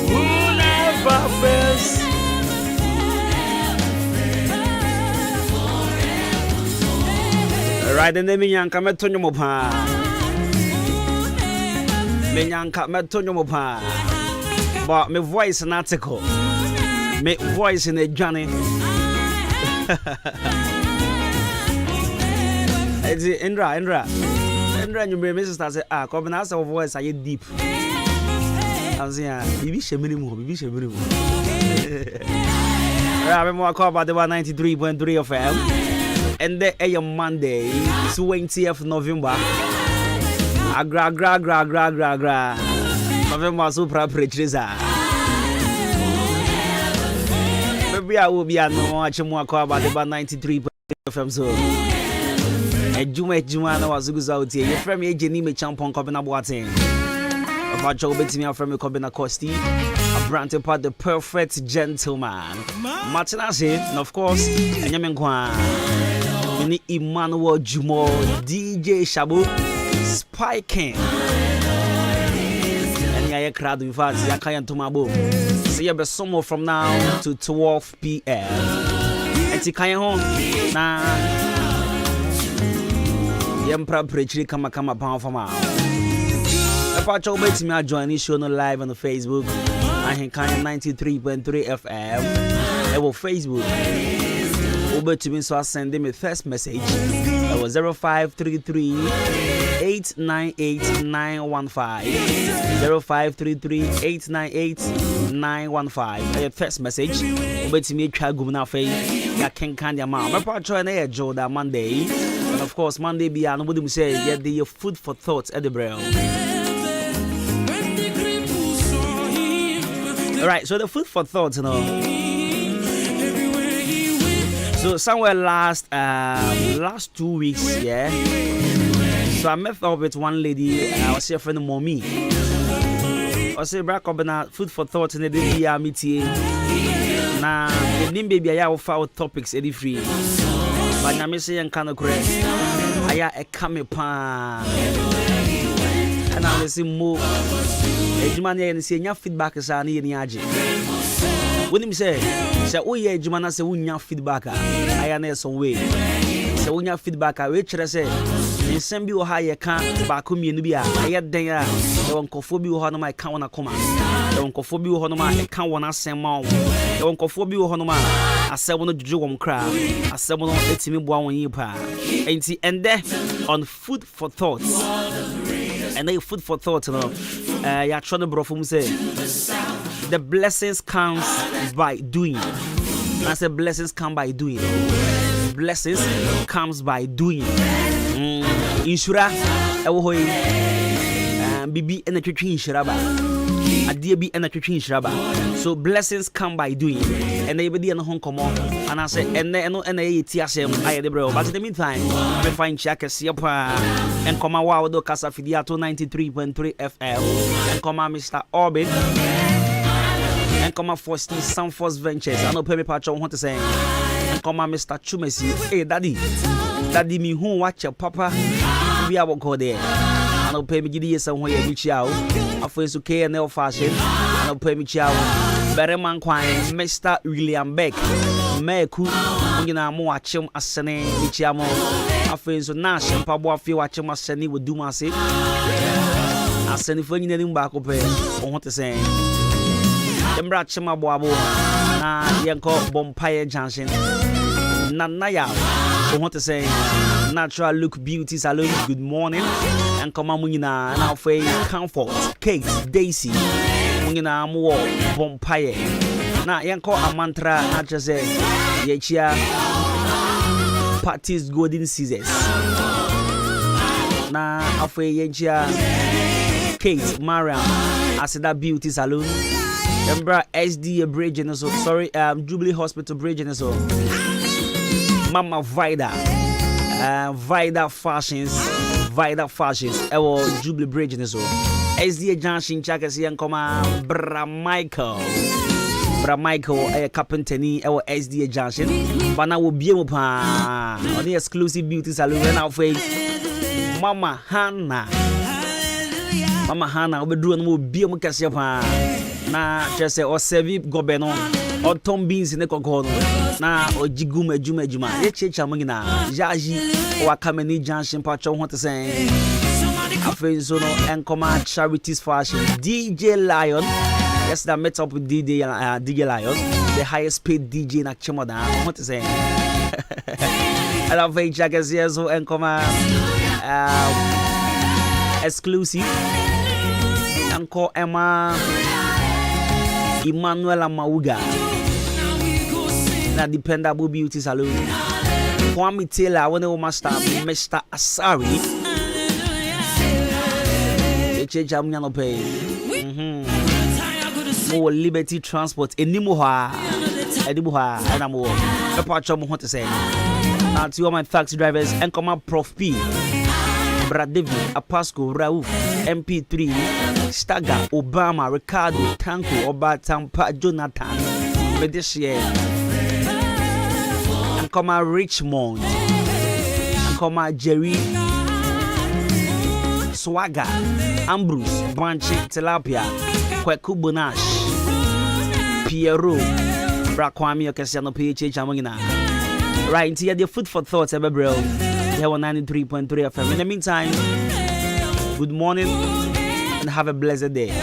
who never fails. Right, and then Minyanka Metonyo Mopa. Minyanka Metonyo Mopa. But my voice an article. My voice in a journey. Indra, you may miss us. Come and ask our voice. Are you deep? I'm saying, Bibi Sheminimu. I'm more call about the 193.3 FM. And the a Monday, 20th November. Agra. November super preacher. Maybe I will be at no much more call about the 193.3 FM. So, Adwuma was good out here. Your friend, Jenny, me champion, Cobina Boating. About your betting me from Cobina Costi, a brand part the perfect gentleman. Martinazzi, and of course, and Yamenqua. Emmanuel Jumo, DJ Shabu, Spy King. And I crowd in fact, I can't to my book. See you some more from now to 12 p.m. And to Kaya home. Nah, Emperor Preacher come pound for mile. About your bet me, I join this show live on the Facebook. I can 93.3 FM. I will Facebook. Over to me, so I send him a first message. That was 0533 898 915. 0533 898 915. Your first message. Over to me, try go now. I can't count your mom. I'm about to try to Joe that Monday. And of course, Monday be an would say, get the food for thoughts at the braille. Alright, so the food for thoughts, you know. So somewhere last 2 weeks, yeah. So I met up with one lady. I was here friend mommy. I say back up na food for thought in the day meeting. Na the name baby I have found topics any free. But I say and kind of correct. I a come pan. And I say more. Adwuma and say your feedback is any aje. When him say oh yeah, Adwuma say unya feedback. I am some way. Say unya feedback. I wait say in some be o high can back me no be a den a e won kofo bi ho no ma kan wona koma. E won kofo bi ho no ma e kan wona asema wo. E won kofo bi ho no ma asem no juju wom kra. Asem no etimi boa won yi pa. Enti ende on food for thoughts. And then food for thought no. Ya try to brofum say the blessings comes by doing. I say blessings come by doing. Blessings comes by doing. Insura ewo hoyi bibi ena twetwe insura ba ade bi ena twetwe insura ba. So blessings come by doing. And they be no hon komo and I say eno ena ye ti asem aye de bro. But in the meantime we find check pa and come wow do kasa fidia to 93.3 FM and come Mr. Orbit and come Fosty Some Force Ventures. I know pay me patch on what to say. And come Mr. Chumesi. Hey daddy me who watch your papa. We are go there. I know pay me gidi somewhere you reach out. I feel so okay and fashion. I know pay me chow. Better man kwine Mr. William Beck. Meku ngina mo watchem asene bichiamo. I feel so nash and pabo afi watchem asene would do my say. Asene for you needing back up on what to say. Embra chema boabo na yanko Bompire Junction. Nanaya. I want to say Natural Look Beauty Salon, good morning. And come on, Munina, now for Comfort, Kate, Daisy, Munina, more Bompire. Now, Yanko a mantra, I just say, Yechia Parties Golden Scissors. Now, after Yechia Kate, Mariam, I said that Beauty Salon. Embra SD Bridge and so sorry, Jubilee Hospital Bridge and so. Mama Vida Fashions, Jubilee Bridge and so. SDA Junction Chakasi and Koma Bra Michael, a carpentry, our SDA Junction. But now will be able on the exclusive beauty salon and our face. Mama Hannah, will be doing more beer. na just say or serve gobeno or tom beans in the cocoa na or jigum ejuma ye checha mungina jaji or kameni junction patcho want to say afenzo no enkoma charities fashion DJ Lion. Yes, that met up with DJ Lion, the highest paid DJ in Achimoda. What to say? I love very jackets here, so enkoma exclusive. Uncle Emma Emmanuel Mauga. Na dependable beauty salon. Kwame Taylor, when they master Mr. Asari. Jamnyano pay. More Liberty Transport Enimuha Edibuha Anamo. A part of what to say. Now to all my taxi drivers and come up Prof P. Brad David, Apasco, Raouf, MP3, Staga, Obama, Ricardo, Tanko, Oba Tampa, Jonathan, Medeshie, and come out Richmond, and come out Jerry, Swagger, Ambrose, Banchi, Tilapia, Kweku Bonash, Pierrot, Brakwami, Ocasiano, PH, Amangina. Right here, the food for thoughts, bro. Here on 93.3 FM. In the meantime, good morning and have a blessed day.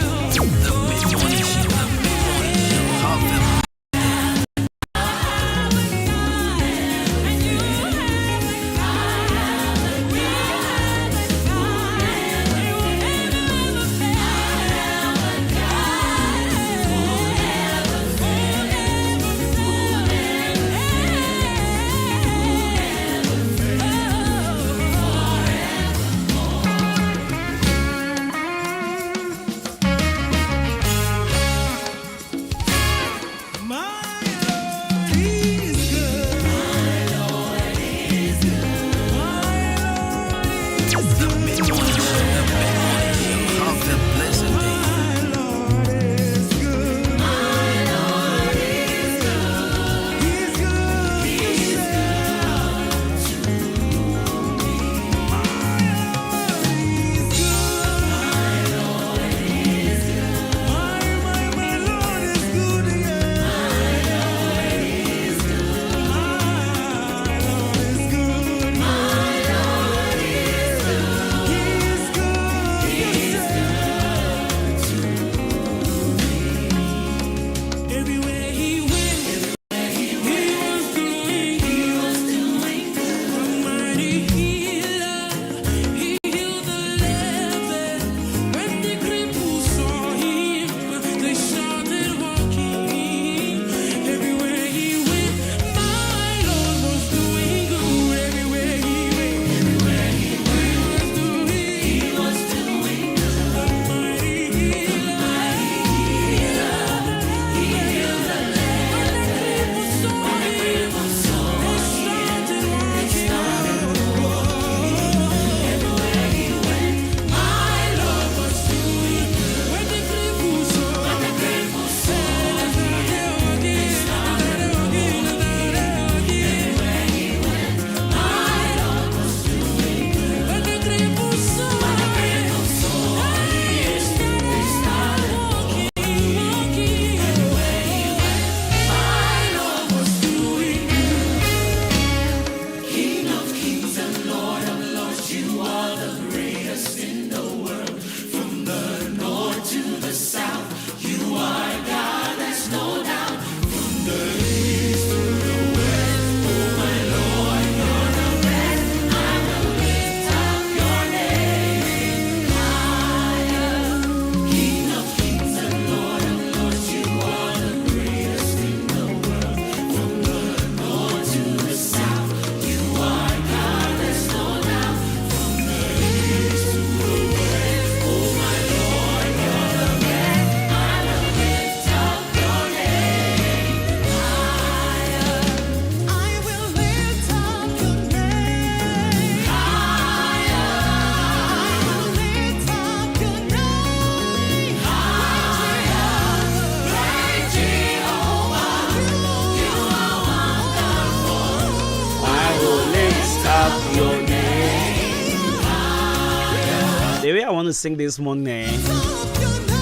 The way I want to sing this morning,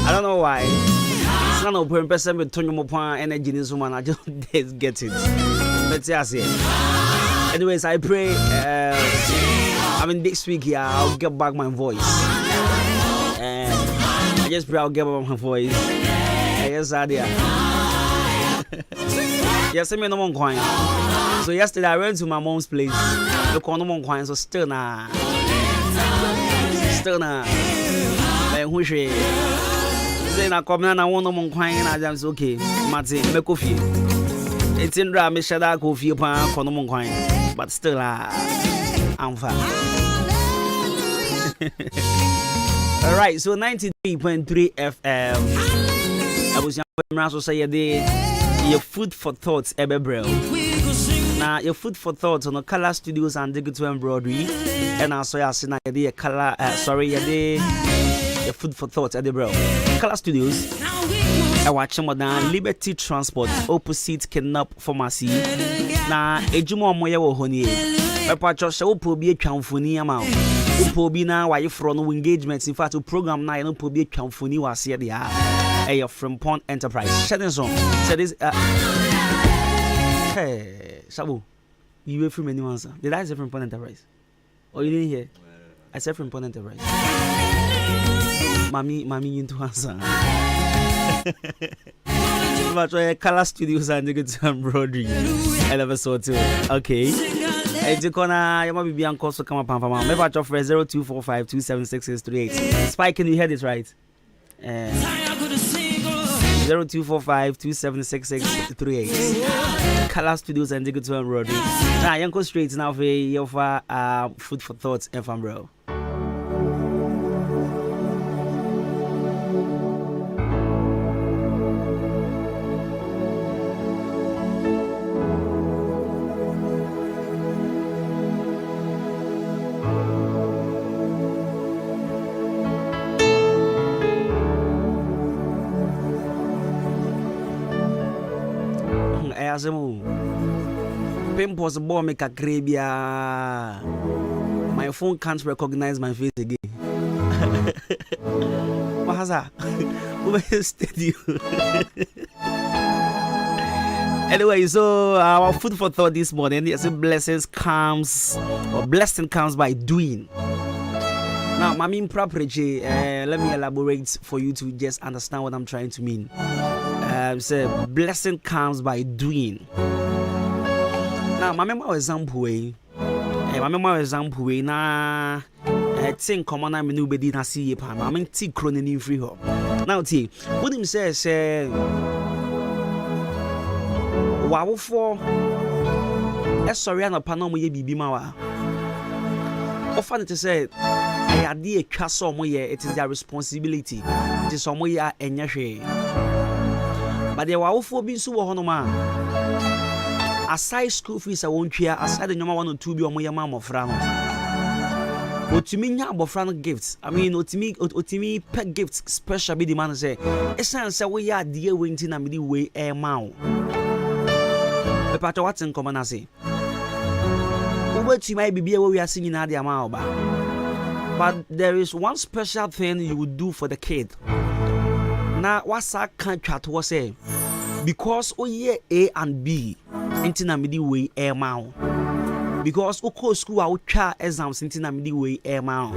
I don't know why. None of them person with Tony Mopan energy in this woman. I just get it. Let's say. Anyways, I pray. This week here, I'll get back my voice. And I just pray I'll get back my voice. Yes, idea. Yes, I'm no more coin. So yesterday I went to my mom's place. Look on no more coin. So still nah. Who she? Then I come and I want no more coin. And I'm okay. Matty, make coffee. It's in Ram, me shada coffee pan for no more coin. But still, I'm fine. All right, so 93.3 FM. I was young, so say your food for thoughts, Ebebro. Now, your food for thoughts on the Color Studios and Digital Embroidery. And also, I see your color, your food for thoughts, Ebebro. Color Studios. I watch them on Liberty Transport, opposite Kidnap Pharmacy. Now, Adwuma-Adwuma On Ahenkan Fm. Will be a chamfoni amount. Will be now why you from no engagements. In fact, the program now you will be a chamfoni was here. They are from Pond Enterprise. Shut this on. So this. Hey, Shabu, you were from anyone, sir? Did I say from Pond Enterprise? Or you didn't hear? I said from Pond Enterprise. Mommy, into answer. But Color Studios and Digital Embroidery. I never saw too. Okay. You might be on so come up and from maybe I offer 0245276638. Spike, can you hear this right? 0245276638. Color Studios and Digital Embroidery. Now, you go straight now for your food for thoughts, FM bro. Pimples ball make a crabia. My phone can't recognize my face again. What has that? Who studio? Anyway, so our food for thought this morning is blessing comes by doing. Now, Mami Prapreche, let me elaborate for you to just understand what I'm trying to mean. Say blessing comes by doing. Now, my memory example na think common I menu bedi na see pa. I mean tea cronin in free ho. Now tea, what him say wow for sorry na pa na mo ye bibi ma wa. Often it say I had the castle mo ye, it is their responsibility. It is some way enya hwe. But the wow for being so honoma. Aside school fees, I won't hear. Aside the number 1 or 2 be on my mom of Frano. Otimi Bofrano gifts. I mean, Otimi pet gifts special be the man say. Essence, we are dear winting and the way air mouth. The part of what's in common, I say. What you might be where we are singing at the amount. But there is one special thing you would do for the kid. Now, what's that contract was say? Because yeah A and B. Intina midi way air mount. Because oko school out cha exams intina midi way air mount.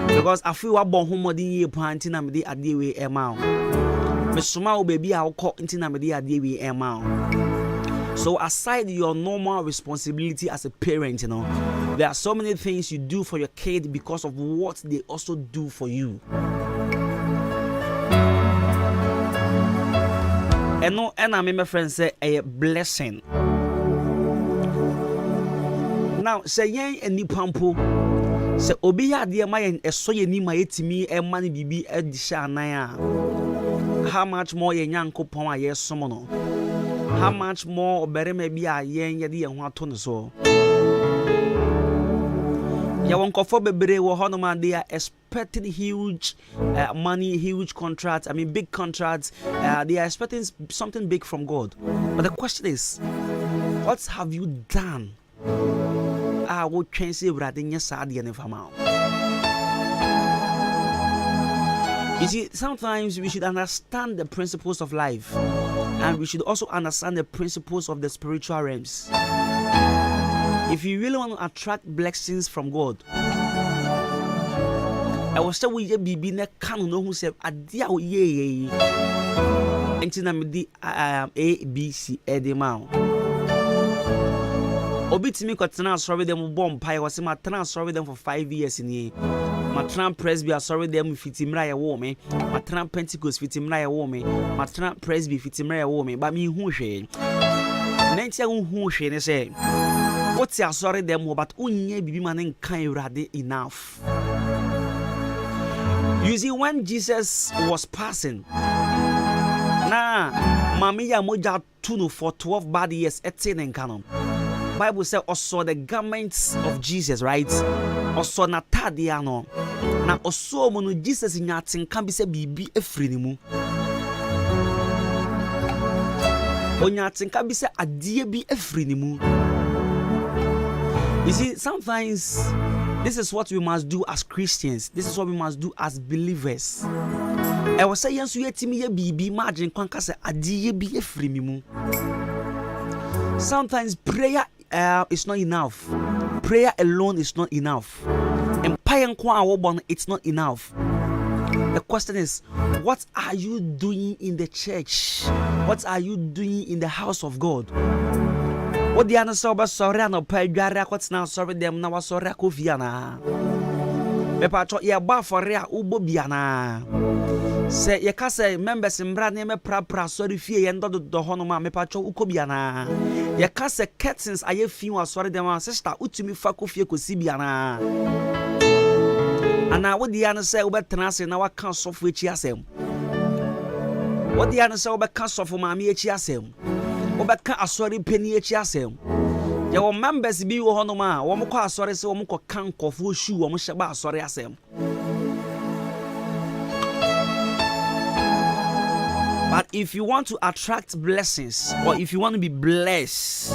Because I feel what born home ye pantina midi a day way air mount. Miss Suma baby I'll call intina midi a day way air mount. So aside your normal responsibility as a parent, you know, there are so many things you do for your kid because of what they also do for you. And no, and I mean, my friend say a blessing. Now, say ye and Nipampo, say Obia dear my and a soy ni my to me and money be a dishanaya. How much more ye young copoma yes somono? How much more better may be a yen yadi and what ton so? Ya won't for baby or Honoma, they are expecting huge money, huge contracts. I mean, big contracts. They are expecting something big from God. But the question is, what have you done? I would change it rather than your sad and You see, sometimes we should understand the principles of life, and we should also understand the principles of the spiritual realms. If you really want to attract blessings from God, I was say we be na can no who say adia o ye enti na me di A B C edema obitimi kwatena sorry them bomb pie was ma tena sorry them for 5 years in here. Matran Presby sorry them fitimra ya wo me. Matran Pentecost fitimra ya wo me. Matran Presby fitimra ya wo me. But me hu hwe. Nanti hu hwe ne say. What's ya sorry them but unye bibi man kan urade enough. You see, when Jesus was passing, na mami ya moja tunu for 12 bad years 18 in canon. Bible said also the garments of Jesus, right? Also na tadiano. Na also munu Jesus nyatin kan bi se bibi efri ni mu. Onyatin kan bi se adie bi efri ni mu. You see, sometimes this is what we must do as Christians. This is what we must do as believers. I was saying so yetimi ye bibi margin kwanka se adie bi efri mi mu. Sometimes prayer is not enough. Prayer alone is not enough. And it's not enough. The question is, what are you doing in the church? What are you doing in the house of God? What the answer about sorry no pay what's now sorry them now sorry kofiana. Pepa ya ba for rea ubo biana. Say ye ka say members mbra ne me pra sorry fie ye ndo do hono ma me pa cho ukobiana. Ye ka say curtains aye fi wa sorry dem sister utumi fa kofie kosi biana. Ana what the answer we betena say na wa kan sofo echi asem. What the answer we kan sofo ma me echi asem. Obeka asori peni echi asem. Ye wo members bi wo hono ma wo mko asori se wo mko kan kofo shu wo mhye ba asori asem. But if you want to attract blessings, or if you want to be blessed,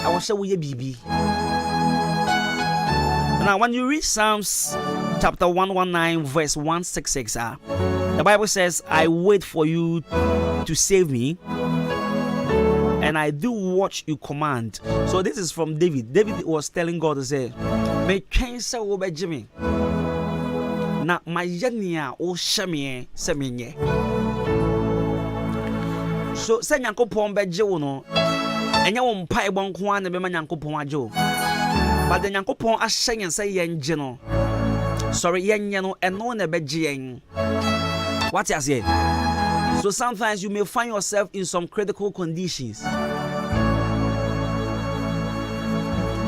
I will say we BB. Now, when you read Psalms chapter 119, verse 166, the Bible says, I wait for you to save me, and I do what you command. So this is from David. David was telling God to say, may change so by Jimmy. Na mayania o shame semenye. So se Nyankopon beje wo no enya wo mpa ebon ko an be ma Nyankopon aje wo. But the Nyankopon ahyen se yenje no. Sorry yenye no eno na beje yen. What you say? So sometimes you may find yourself in some critical conditions.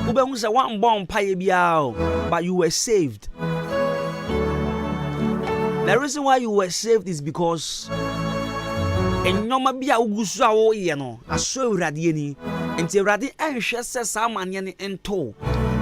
Ube hu se wan bon mpa ye bia but you were saved. The reason why you were saved is because enyoma bia ugusu a wo ye no aso awurade ani enti awurade enhwe se sa mane ne ento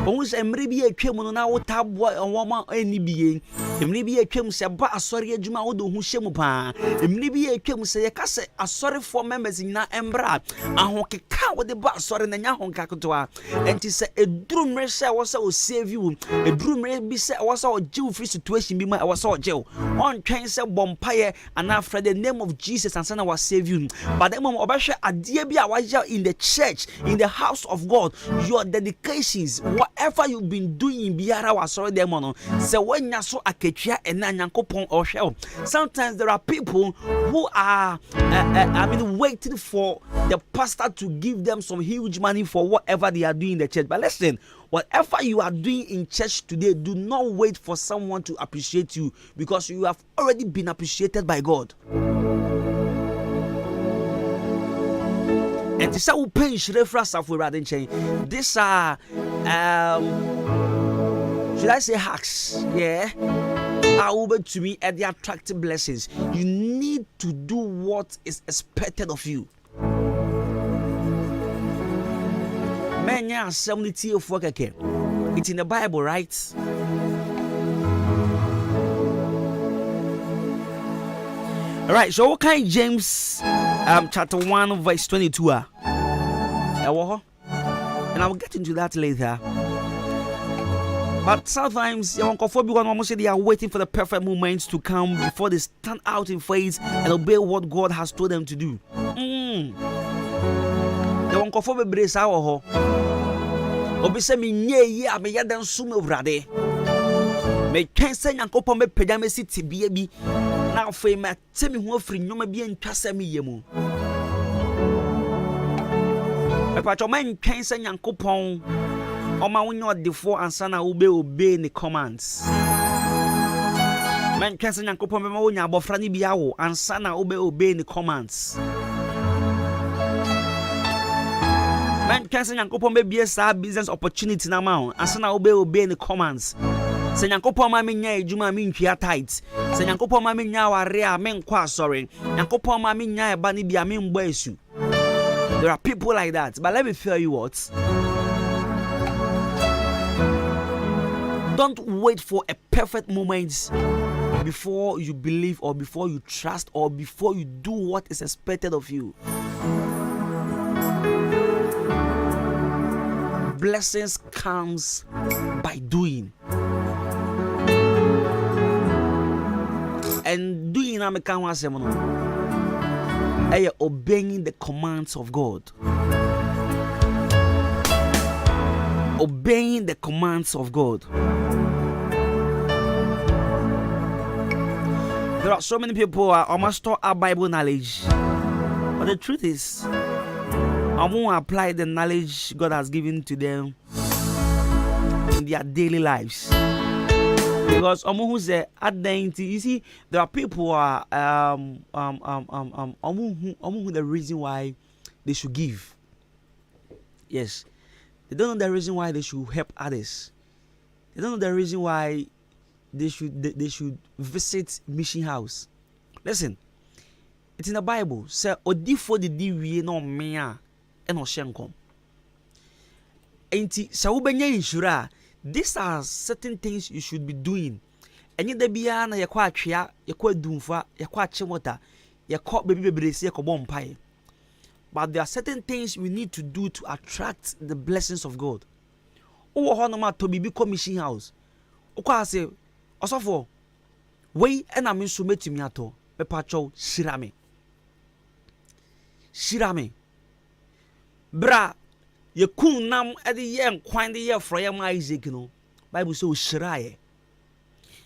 ohun se emre bi atwam no na wo tabo onwoma ani biye emre bi atwam se ba asori adwuma wo do hu hyemu pa emre bi atwam se ye ka se asori for members nyina embra ahokeka wo de ba asori na nya honka kotoa enti se edurumre se wo se o save you edurumre bi se wo se o jiw free situation bi ma wo se o jiw on twen se bompaye and after the name of Jesus and say na was save you but the moment obahwe ade bi a waja in the church in the house of God your dedications whatever you've been doing biara was sorry them no se wanya so aketwa ena Nyankopon ohwe. Sometimes there are people who are waiting for the pastor to give them some huge money for whatever they are doing in the church. But listen, whatever you are doing in church today, do not wait for someone to appreciate you because you have already been appreciated by God. And this are these are should I say hacks? Yeah. Over to me at the attractive blessings. You need to do what is expected of you. It's in the Bible, right? All right, so what kind James chapter 1 verse 22 and I will get into that later. But sometimes your uncle one almost say they are waiting for the perfect moments to come before they stand out in faith and obey what God has told them to do. Your uncle brace our obese me nye a me yadan sum awurade me twense nyankopon be pagya me siti bia bi na afei me temi ho afiri nyoma bi antwasa me yemu e pa cho man twense nyankopon o ma wonyo odefo ansa na ube obey ni commands man twense nyankopon be ma wonya abofra ni bia wo ansa na ube obey ni commands. Man can't say Yankopon be a business opportunity now, and so now obey the commands. Say Yankopon mammy nya Juma mean kia tight. Say Yankopon mammy nya area men qua sorry. Yankopon mammy nya bunny be a mean boysu. There are people like that, but let me tell you what. Don't wait for a perfect moment before you believe or before you trust or before you do what is expected of you. Blessings comes by doing, and doing obeying the commands of God. Obeying the commands of God. There are so many people who almost taught our Bible knowledge, but the truth is, I won't apply the knowledge God has given to them in their daily lives. Because who say you see, there are people who are the reason why they should give. Yes, they don't know the reason why they should help others. They don't know the reason why they should visit mission house. Listen, it's in the Bible. Say odifo de di wie no mea. And Oshenkom. Enti Saubenya insura. These are certain things you should be doing. And yet the biana yakwa chia, yakwa dumfa, yakwa chimota, yakwa baby bresi yakobom pie. But there are certain things we need to do to attract the blessings of God. Oh, honoma to be commission house. Okwa say, osofo, we and I'm insumeti miato, pepacho shirame. Shirame. Bra, ye kun nam at the year quite the year for young Isaac, no. Bible so shiraye.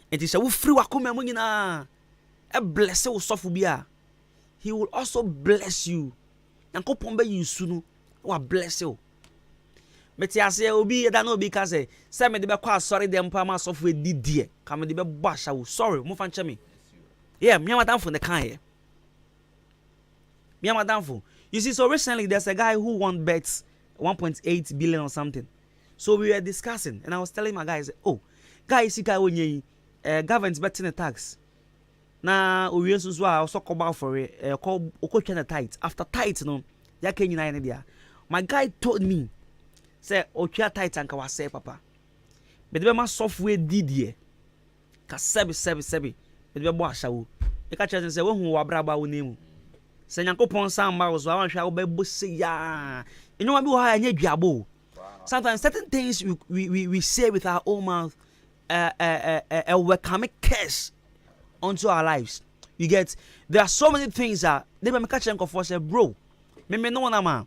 It is a free wakumina. A blessed sofubia. He will also bless you. And kopombe you soon. Or bless you. Metia say obi da no bi ka say me de be kwa sorry dem pa ma software didie. Ka me de be basha wo. Sorry, mo fan me. Yeah, me madam for the kan here. Me madam for. You see, so recently there's a guy who won bets 1.8 billion or something. So we were discussing, and I was telling my guys, oh, guys, see, government's betting the tax. Now we also come out for it. Call the tight. After tight, no, ya can you idea. My guy told me, say, okay, tight and kawa say, papa. But the software did ye. Ka sebi. But the boy shawu. You catch and say, who wabraba name. Say Yankopon samba was one shall be bussy ya. You know what I need jabo. Sometimes certain things we say with our own mouth we can make curse onto our lives. You get there are so many things that they may catch and for say, bro. Me no one man.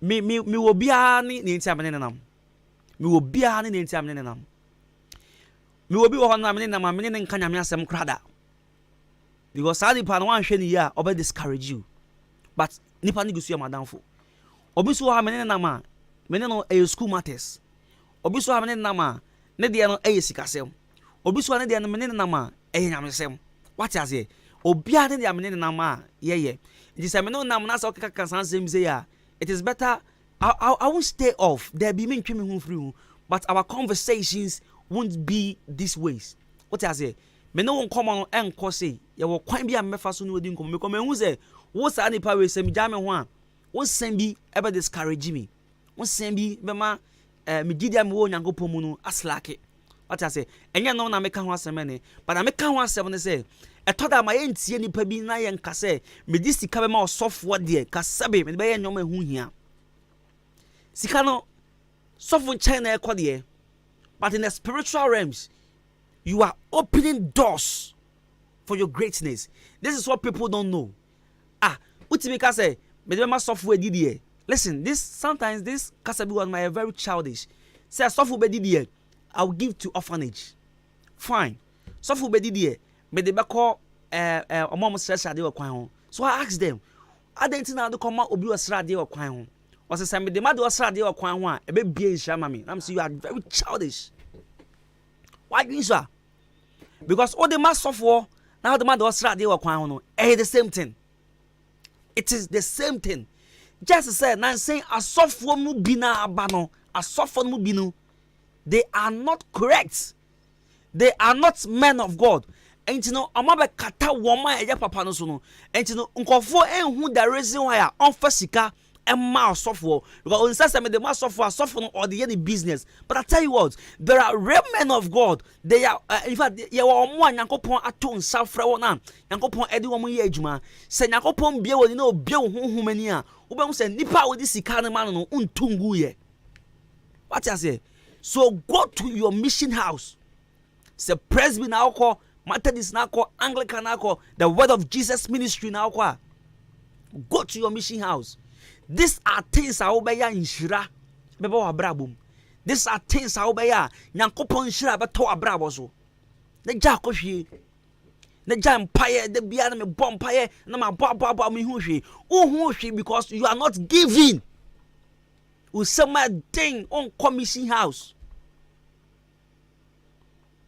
Me will be ani ni ntia me nenam. Me will be ani ni ntia me nenam. Me will be one na me nenam me nen kan nyame asem krada. Because sadi pan one hwe ni ya obe discourage you. But nipa ni gusu ya madamfo. Obi so ha me nenam me no e school matters. Obi so ha me nenam ne de no e sikasem. Obi so ha ne de no me nenam e nyamesem. What you say? Obi a ne de me nenam ye. It is a me no nam na so kaka sansem say ya. It is better I won't stay off. There be me ntwe me ho free, but our conversations won't be this ways. What you say? Me no won come on enko say ye wo kwan bi a mefa so no odi nkom me come hu say wo sa ni pa we sem ja me ho a wo sem bi e be discourage me wo sem bi be ma me gidia me wo nyankopon mu no aslake. What I say enye no na me ka ho asem ne but na me ka ho asem ne say e to da ma ye ntie nipa bi na ye nka say me di sika be ma osofo de ka sabe me be ye nyoma hu hia sika no sofo nchen na e kode But in the spiritual realms, you are opening doors for your greatness. This is what people don't know. What you make say, but software did. Listen, sometimes this Kasabi was my very childish. Say software did. I'll give to orphanage. Fine. Software did. But they call a mom says I do a so I asked them, I didn't know to come out or be a sradi or quine. Was the same with the mother or sradi or quine, a baby shamami. I'm saying you are very childish. Why do you, sir? Because all the mass of war, now the mother or sradi or quine, the same thing. It is the same thing. Just to say, now saying a soft one mubina abano, a soft one mubinu, they are not correct. They are not men of God. And you know, I'm about kata woman and papa no so. And you know, unkofo who the reason why I on fasika and mouse software. Because on says the mouse software or the any business. But I tell you what, there are real men of God. They are in fact you are one yankopon aton safra wona. Yankopon edi wo mo ye adwuma. Se yankopon bie wo ni no bie wo honhomania. Wo be say nipa wo di sika no man no untungu ye. What I say? So go to your mission house. Say Presby na ko Methodist na ko Anglican na ko the Word of Jesus ministry na ko. Go to your mission house. These are things I obeya inshira bebo abrabum. These are things I obeya nyankopon inshira beto abrabo so. Ne ja ko hwie. Ne ja empire de bia na me bom empire na ma bo me hu hwie. Hu hwie because you are not giving. Usama thing on commission house.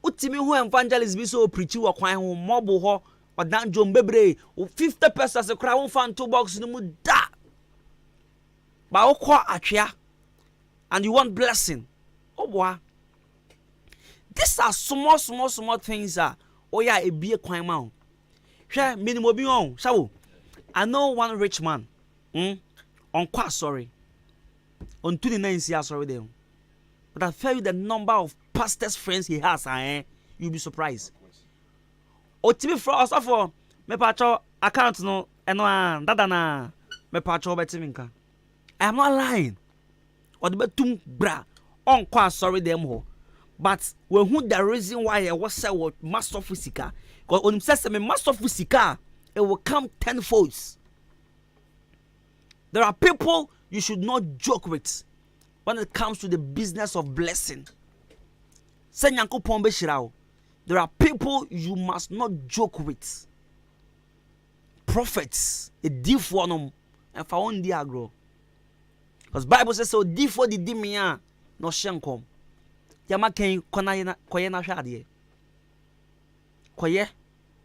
Utimi who evangelist be so preach you kwan ho mobo ho odanjo mbebre 50 pesos a crowd fan 2 box no mu da. Ba okwa atwea and you want blessing. Oh boy. These are small things oh yeah e bie kwan ma. Hwe minimum bi on. Shawo. I know one rich man. On kwa sorry. On 29 years sorry them. But I tell you the number of pastors friends he has, you'll be surprised. O tibi for us for me pacho account no eno dada na me pacho betiminka. I am not lying. Or the betum bra on kwa sorry them ho. But when who the reason why I was say what master physical, because when says me master physical, it will come tenfold. There are people you should not joke with when it comes to the business of blessing. There are people you must not joke with. Prophets, a diff one and for one dia grow. Because Bible says so diff for the dimia no shenkom. Yama ken koye na shadie. Koye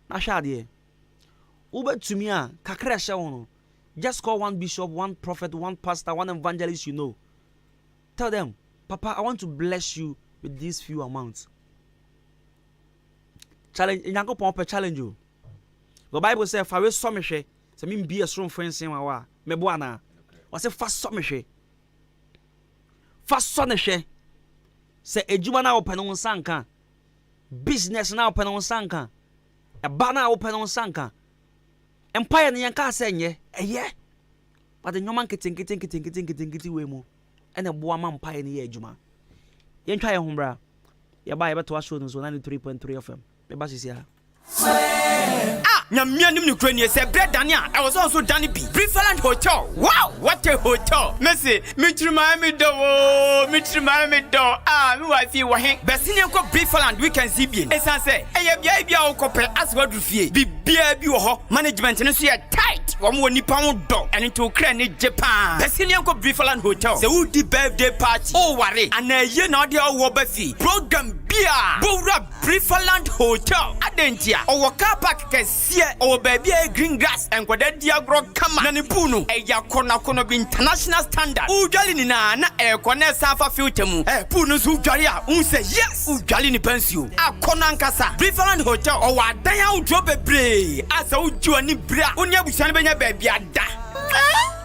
na shadie. Ube to me kakra shawono. Just call one bishop, one prophet, one pastor, one evangelist you know. Tell them, Papa, I want to bless you with these few amounts. Challenge, challenge you. The Bible says, "If I will someshe, so me be a strong friend saying, "Wa me buana." I say fast someshe. Fast someshe. Say ejuma na open on sanka, business na open on sanka, a banner open on sanka. Empire ni yanka senye, yeah. But the nyoman kitin we mo. And a boa man pie in the ejuma. Yen try hombra. Ya buy about to show no 93.3 FM. Me basis ya. Nyamianim no krani say bread Dania. I was also Danny B. Preferred Hotel. Wow, what a hotel. Messi, me do. Me wife you wa hen. Besine ko Preferred weekend CB. Esan say, bia bia ko pe as what fie. Bibia bi wo ho. Management no so ya tight. Wo mo nipa mo do. And to krani Japan. Besine ko Preferred Hotel. Say who di birthday party. Oh worry. And ye na dey wo ba fi. Program bia. Bowra Preferred Hotel. Adentia. O car park kesi or baby green grass and what that diagro kama na nipuno eya kono bi international standard ujali ni na kone safa filter mu puno su ujali a say yes ujali ni pensio akona ankasa Preferred Hotel o wa dan ya udro bebre asa uju ani bra onya busan benya baby ada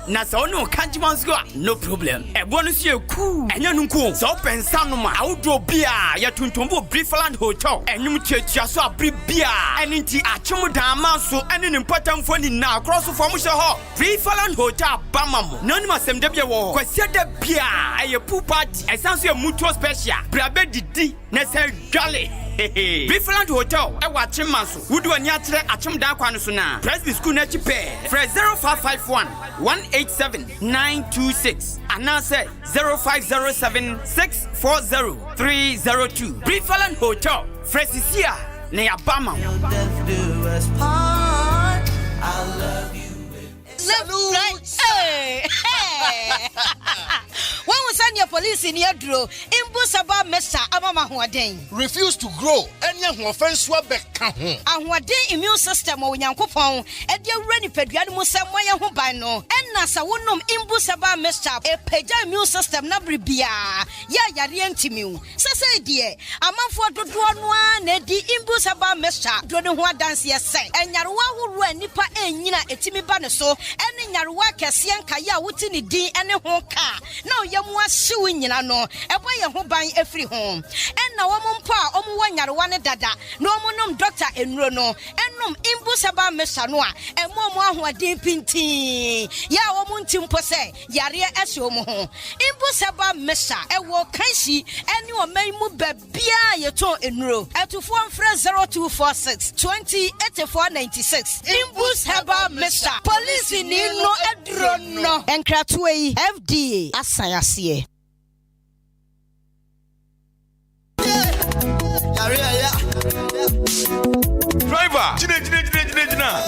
na sɛ ɔno kanjimanso no problem ɛbɔ no so yɛ cool ɛnyɛ no nko sɛ ɔpɛnsa no ma awodɔ bia yɛ tontombo Briefland Hotel ɛnwom tuatua so abere bia ɛne nti akyem dama so ɛne ne mpatamfo ni na akross fo mo hyɛ hɔ Briefland Hotel bamamo na nim asɛm da bia wɔ kwasia da bia ɛyɛ pool party ɛsan so yɛ mutual special brabe didi na sɛ dwale Briefland Hotel ɛwɔ akyema so wudu ani akyerɛ akyem dan kwa no so na Presby School na chipɛ frɛ 0551 187 926 anase 0507 640 302 Briefland Hotel Fresisia na yabama I love you. Hey. When we send your police in your draw, Imbusaba Mesa Amama Huaden. Refuse to grow. Any offense will be count. And what day immune system or Yankopon, and your ready pediatric Samoya Hubano, and Nasa Wunum Imbusaba Mesa, a peja immune system Nabribia. Ya Yarientimu. Sasa dear, a month for the one, Nedi Imbusaba Mesa, Dronua dance yes, and Yarwa who ran Nipa and Yina Etimi Banaso, and in Yarwa Cassian Kaya Wutini D and a honka. No, Yamwa suing Yano, a way of buying every home. And now woman pa, one Yarwana Dada, no monum doctor and Rono, and num Imbusaba Mesanoa, and Momo who are deep in tea. Ya woman Timpose, Yaria Esomo. Imbusaba Mesa, a walk Kanshi, and you may move Bia Yato in row. At to form fresh 0246 20 8496. Imbusaba Mesa, police in no adrono, and Kratway FDA. Asayasiye. Driver, Jina.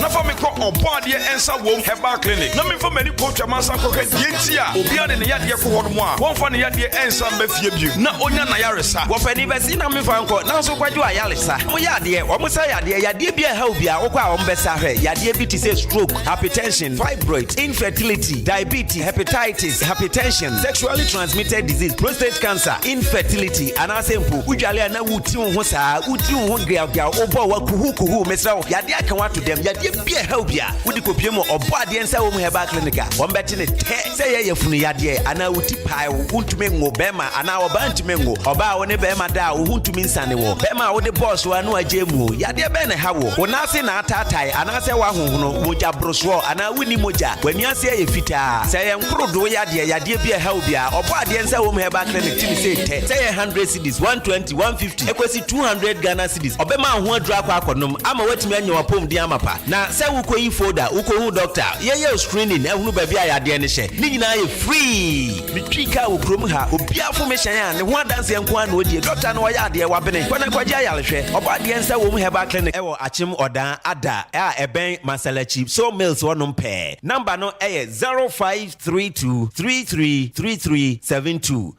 Na for me call on board here and some womb herbal clinic. Na me for many coach a massa cocket yentia. Obia ne ya de ko hodmo a. Won fa ne ya de ensa ba fie biu. Na onya na yaresa. Wo fa ni ba si na me fa nko. Na so kwadwo ayaresa. Mo ya de, wo mo say ya de bia ha obia. Wo kwa wo mbesa hwe. Ya de bi ti say stroke, hypertension, fibroids, infertility, diabetes, hepatitis, hypertension, sexually transmitted disease, prostate cancer, infertility, and asempo. Udwale na wuti wo ho saa, wuti wo ho gria obo wa kuhu mesra ya de aka wa to dem ya de bia help ya wudi kopie mo obo ade nsa wo mu heba clinic a wo mbeti ne te say ye yefunu ya de ana wuti pai wo untumi ngo bema ana wo ba ntumi ngo oba wo ne bema da wo untumi nsane wo bema wo de boss wa no aje mu ya de be ne ha wo na ase na atatai ana se wa honhono moja broso ana wuni moja wani ase ye fita say ye nkrodo ya de bia help ya obo ade nsa wo mu heba clinic timi say te say 100 cedis 120 150 ekwesi 200 Ghana cedis obema ho adura kwa akonom ama watimi anya wapom di amapa na se wukoyi folder wukohu doctor ye screening ehunu ba bia ya de ne hye ni nyina ye free bitwika wo krom ha obia formation ya ne ho adanse enko an odie doctor no ya de wabene kwana kwaja ya lehwe oba de nsa wo mu heba clinic ewo achim odan ada eben masalachi so mills wonom pe number no 0532 333372.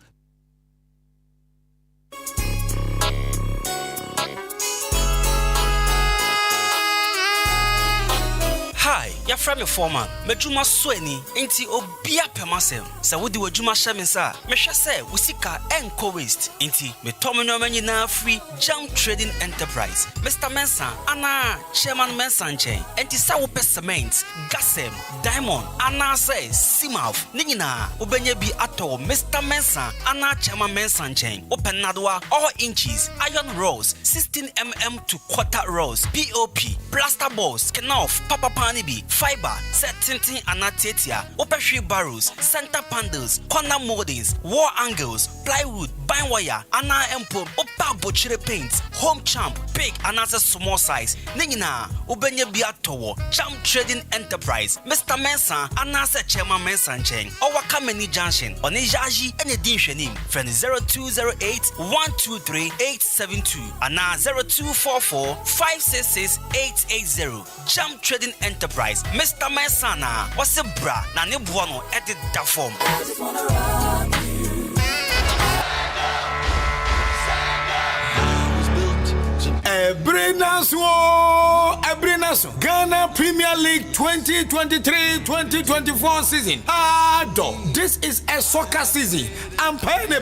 Hi, your friend me foreman. Mejuma sweni inti obia pemasem. Sa wudi wajuma shemensa. Mesha se usika enko waste inti me tomenyo menyi na free junk trading enterprise. Mr. Mensa ana chairman Mensa nchen. Enti sa wupe cement, gasem, diamond ana se simaf. Ningina ubenye bi ato Mr. Mensa ana chairman Mensa nchen. Open nadwa all inches, iron rods, 16mm to quarter rods, POP, plaster balls, kenoff, papa pan fiber, set tinting anatetia, opeshri barrels, center panels, corner moldings, wall angles, plywood, bind wire, ana empo, opa bochire paints, home champ, big and as a small size. Ningina, ubenye biatowo, Champ Trading Enterprise, Mr. Mensa, anasa chairman Mensa Cheng, or Wakameni Junction, on Ejaji and a Dinshanim, friend 0208 123 872, and 0244 566 880. Champ Trading Enterprise, Mr. Mensana, what's a bra, Nani Buono, edit that form. Ebrina so Ghana Premier League 2023-2024 season. This is a soccer season. I'm Pioneer,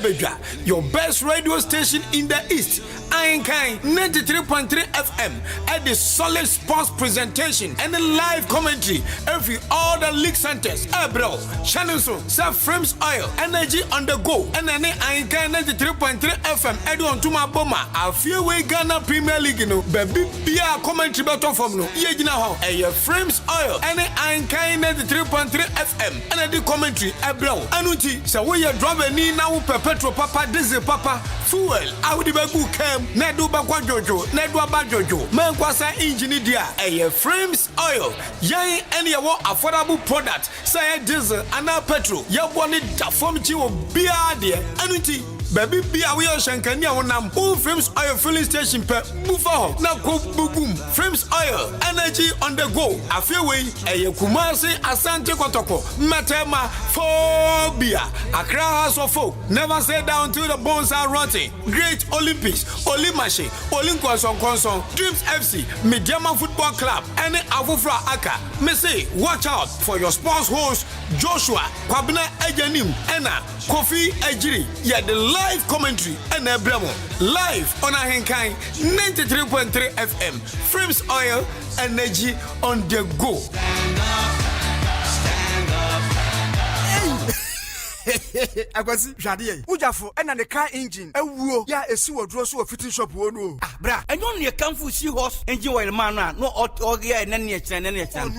your best radio station in the East. Ahenkan 93.3 FM at the solid sports presentation and the live commentary every all the league centers. Bro, channel so Frames Oil, energy on the go, and then Ahenkan 93.3 FM Edwin to my bomber. I feel we Ghana Premier League, you know, baby, be a commentary button from no. Yeah, you know how Frames Oil, and Ahenkan 93.3 FM, and the commentary. Bro, Anuti, so we are driving in now perpetual papa, diesel papa, fuel. I would be good cam. Nedu bakwa jojo, nedu aba jojo. Man kwasa engine dia. Frames Oil. Yan any wa affordable product. Say diesel and petrol. Ya boni da form chi wo bia de. Anuti baby bia we shankani wonam. Who Frames Oil filling station pe bufa ho. Na ko bugum. Frames Oil energy on the go. Afewe Kumasi Asante Kotoko. Matema phobia. Accra House of Folk. Never say down till the bones are rotting. Great Olympics. Olimashe, Olinkwasong Konsong, Dreams FC, Mediama Football Club, and Avufra Aka. Me say, watch out for your sports host, Joshua, Kwabena Ejanim, Enna, Kofi Ejiri, the live commentary, and Bremo. Live on Ahenkan 93.3 FM. Frames Oil, energy on the go. Agwazi Jadie. Ujafo ena the car engine. Ewuo ya esi wodro so fitting shop wono. Bra, enyo ne kamfu seahorse engine oil man no ogia enene e chene ne chene.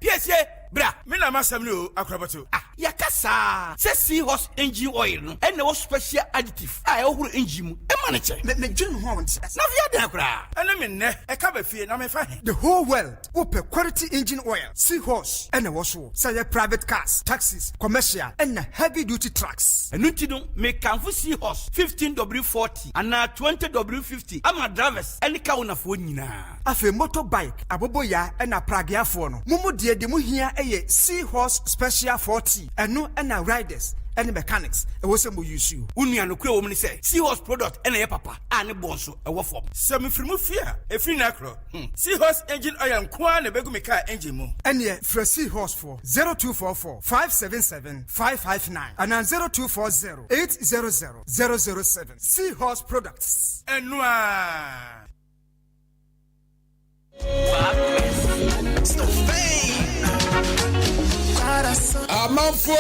PSA bra, me na masam ni o akrabato. Yakasa. Se seahorse engine oil no. Ene wo special additive. Ehuru engine mu. E ma ne che. Me dwen ho won se. Na via den kra. Ene me ne. E ka ba fie na me fa. The whole world open quality engine oil. Seahorse ene wo so. Say private cars, taxis, commercial and heavy duty trucks. Enu ti no me kanfu seahorse 15W40 and 20W50. Ama drivers ene ka wona fo nyina. Afe motorbike aboboya ena pragiafo no. Mumu de mu hia eye Seahorse Special 40 eno ena riders and mechanics e wo se mo use you unua no kwe wo mni say Seahorse product ena ye papa ane bonso e wo form se me frimu fia e free na kro Seahorse engine oil nko na begu me car engine mu ene fra Seahorse for 0244 577 559 and 0240 800 007 Seahorse products enua Amanfo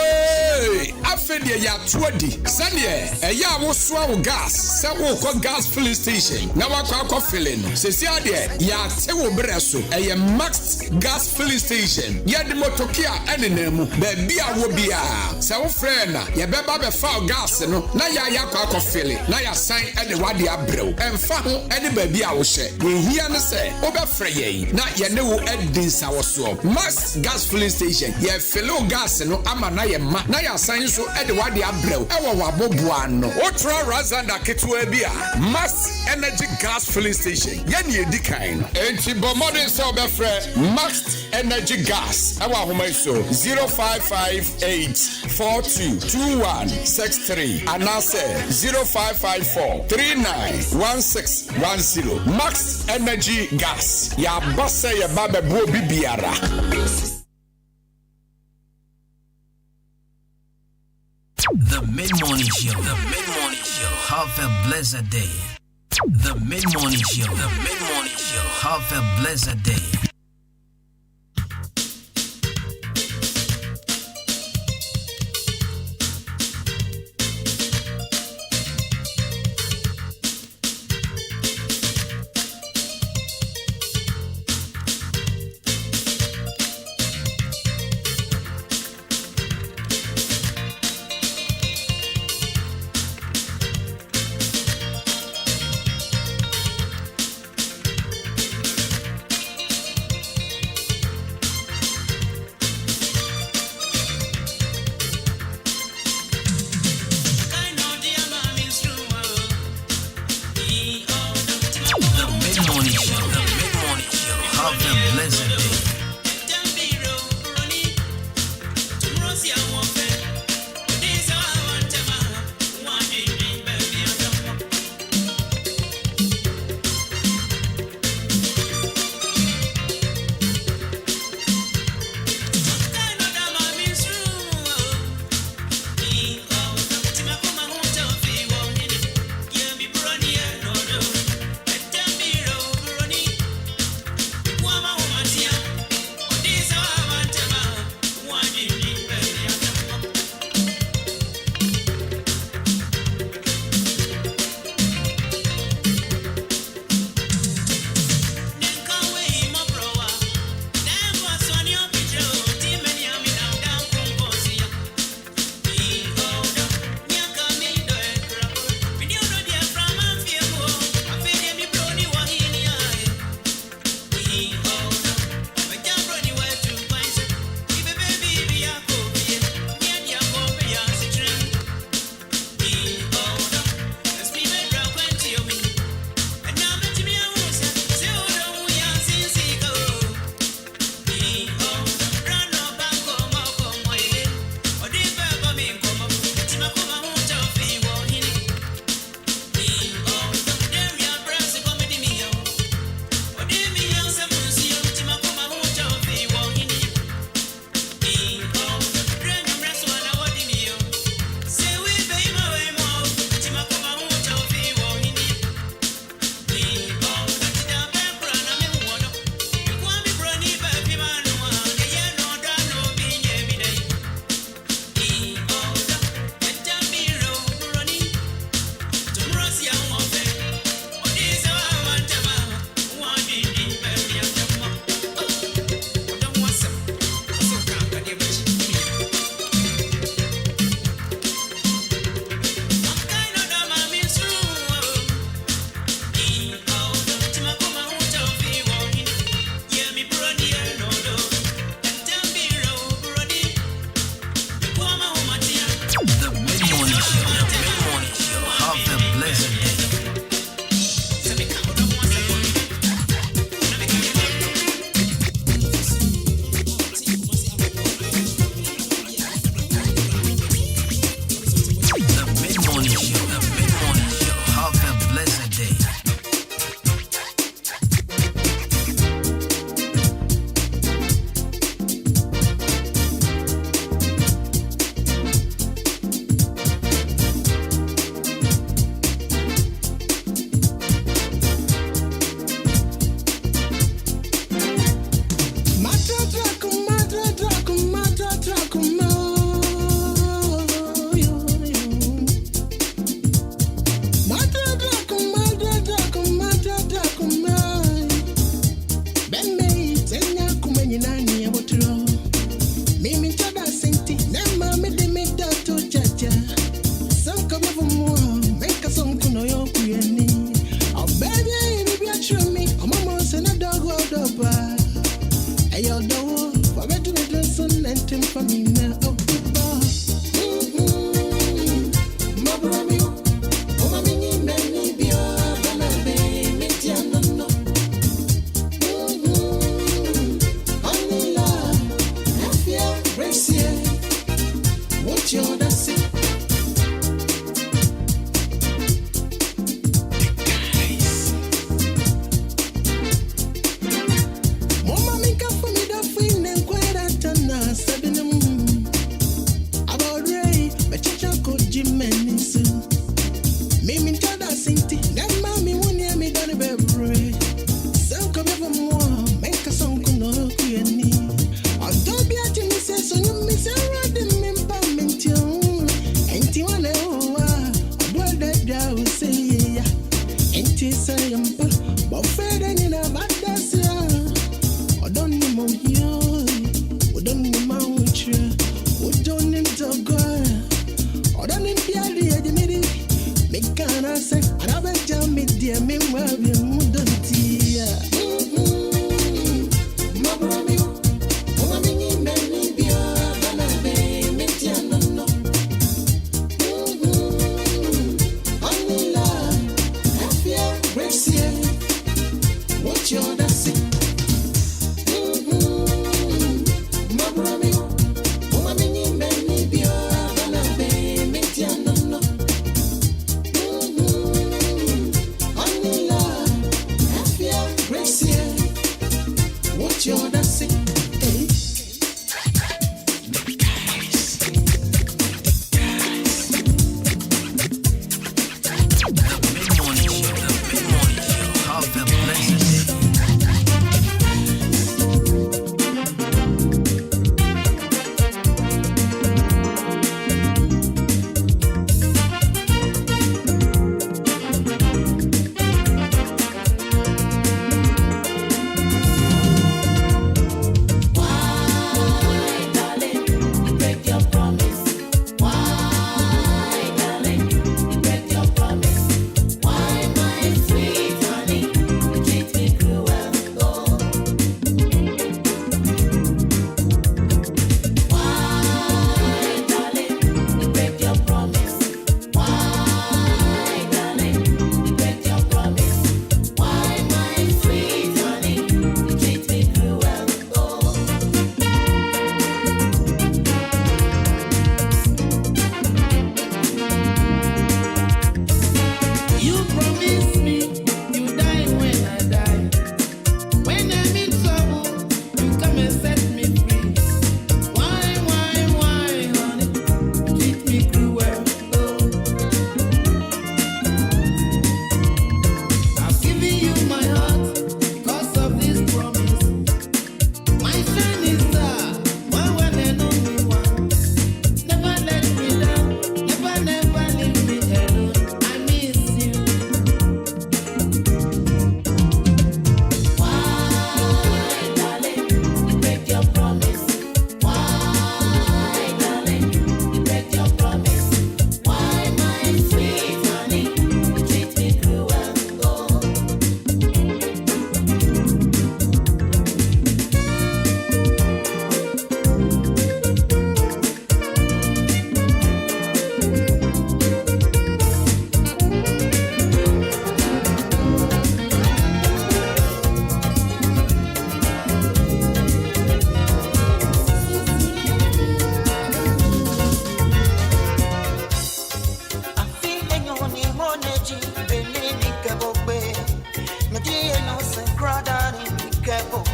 afedie ya tuodi sane eya wosoa wo gas se wo ko gas filling station na wakwa filling sesi ade ya te wo breso eye max gas filling station ya de motokia enenemu ba bia wo bia se wo friend na ye beba be fa gas no na ya kwa filling na ya san ene wade abrew emfa ho ene ba bia wo hye we hia ne se wo be frɛ ye na ye ne wo edin sa wo so max gas filling station ye fill gas no ama na ye ma na ya san so e de wade abrew e wo waboboa no otra razanda ketwa bia max energy gas filling station ye ne edikan no enti bomodin se obefre max energy gas e wa homa so 0558422163 anase 0554391610 max energy gas ya bosse ye babe bo bibiara. The Mid-Morning Show. The Mid-Morning Show. Have a blessed day. The Mid-Morning Show. The Mid-Morning Show. Have a blessed day.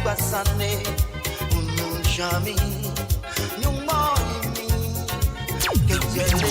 basane ununshami nyumoni kejele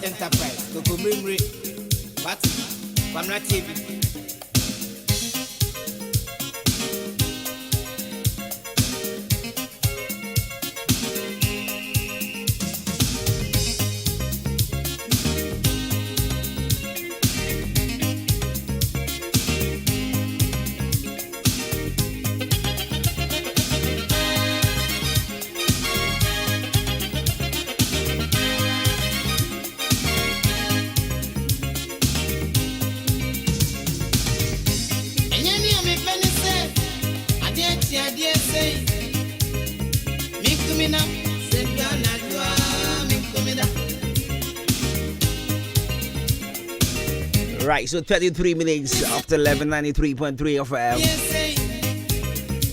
Enterprise, Coco Memory, Party, Family TV. Right, so 33 minutes after 11:93.3 of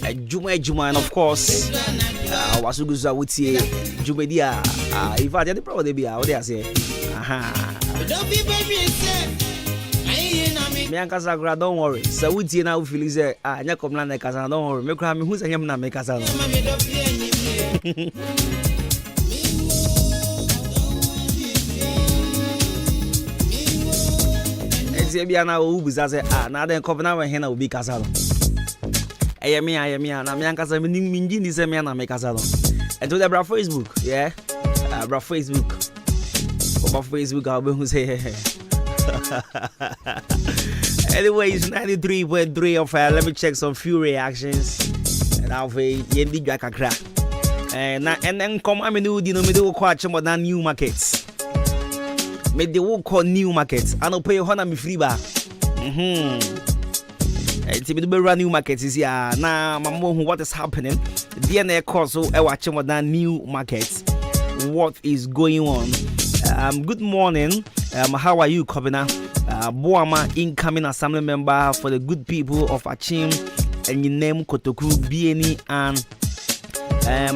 Adwuma-Adwuma, and of course, Wasuguza Wutie, Jumedia. If I did the problem, they are what they say. Me and Casagra, don't worry. So Wutie now feel say, Nyakomland Casa, don't worry. Make me who's a Yamna make us. Biana Ubuzaze, another covenant when Hena will be Casalo. Ayamia, and Amiancasa Minjin is a man and make Casalo. And to the bra Facebook, yeah, bra Facebook. Over Facebook, I'll be say, anyway, it's 93.3 of let me check some few reactions. And I'll say, Yendi Gakakra. And then come, I mean, you know, me do quite some than new markets. Make the work called new markets. I don't pay Honda me free bar. It's a bit of new markets is here. Now, my mom, what is happening? DNA course, so I watch more than new markets. What is going on? Good morning. How are you, Kobina? Boama, incoming assembly member for the good people of Achim and your name Kotoku, BNE and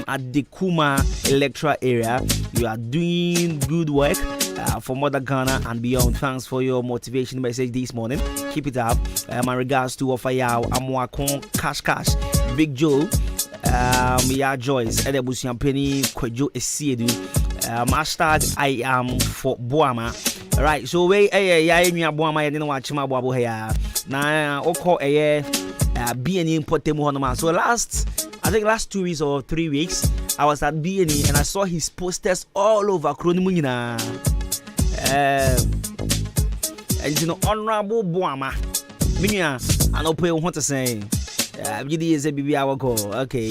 at the Kuma electoral area. You are doing good work. For Mother Ghana and beyond. Thanks for your motivation message this morning. Keep it up. My regards to Ofayao, Amwakon, Cash, Big Joe, Mia Joyce, Edebusian Penny, Kwejo Esiedu, hashtag I am for Boama. Right, so we Boama, I didn't watch my bubble here. Now, Oko BNE Potemu Honoma. So I think last 2 weeks or 3 weeks, I was at BNE and I saw his posters all over Kronimunina. And you know, honorable Boama. Minya, I don't pay what to say. BD is a BB hour call. Okay.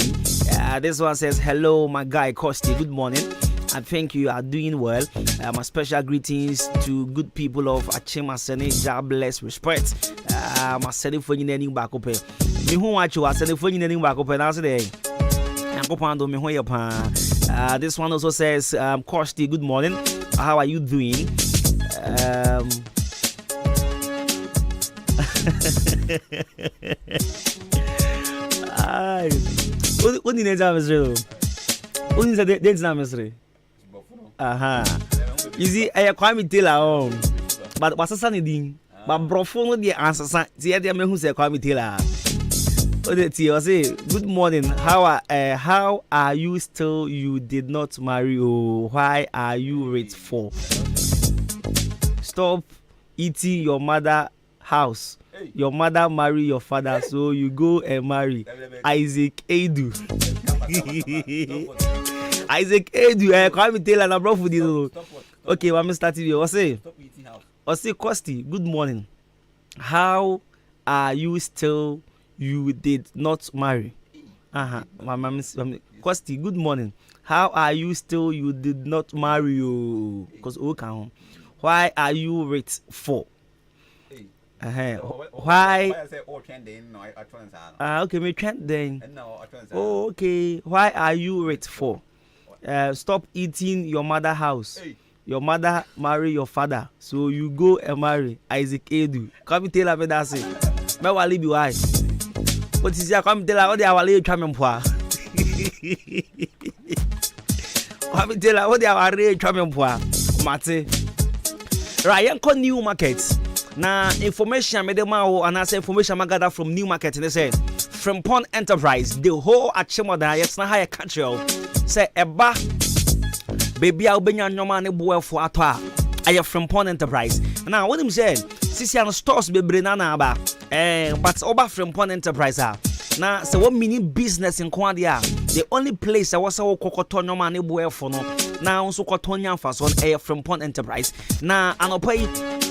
This one says, hello, my guy Kosti. Good morning. I think you are doing well. My special greetings to good people of Achim Asene. God bless, respect. My sending for you anything back up. Me who watch you are sending for you anything back up. And I say, this one also says, Kosti, good morning. How are you doing? What did you say? You see, I quite tell our but what's a sunny ding? But Brofono, the answer, the idea who say, quite tell good morning. How are you still? You did not marry. Oh, why are you rich for? Stop eating your mother house. Your mother marry your father, so you go and marry Isaac Edu. Isaac Edu, I can't tell an abroad for this. Okay, I'm starting here. What's it? Kosti, good morning. How are you still? You did not marry. Mama Kosti, good morning. How are you still? You did not marry you. Because why are you rich for? Why? Okay, me trending. Oh, okay. Why are you rich for? Stop eating your mother house. Your mother marry your father, so you go and marry Isaac Edu. Come tell her that say. Me wali be why? But is ya come tell her what they wali twa me mpoa. Come tell her what they wali twa me mpoa. Mate. Right, yanko new market. Na information me dem awo and as information I gather from new market and they say from Pond Enterprise the whole achimoda yetna ha country say eba baby a obenya nyoma ne boe fo ato a aye from Pond Enterprise. Now what him say sisi an stores bebre na na aba but oba from Pond Enterprise na say what mini business in Kwadia the only place I was so kokoto nyoma ne boe fo no na unso kotonya fa so aye from Pond Enterprise na anopai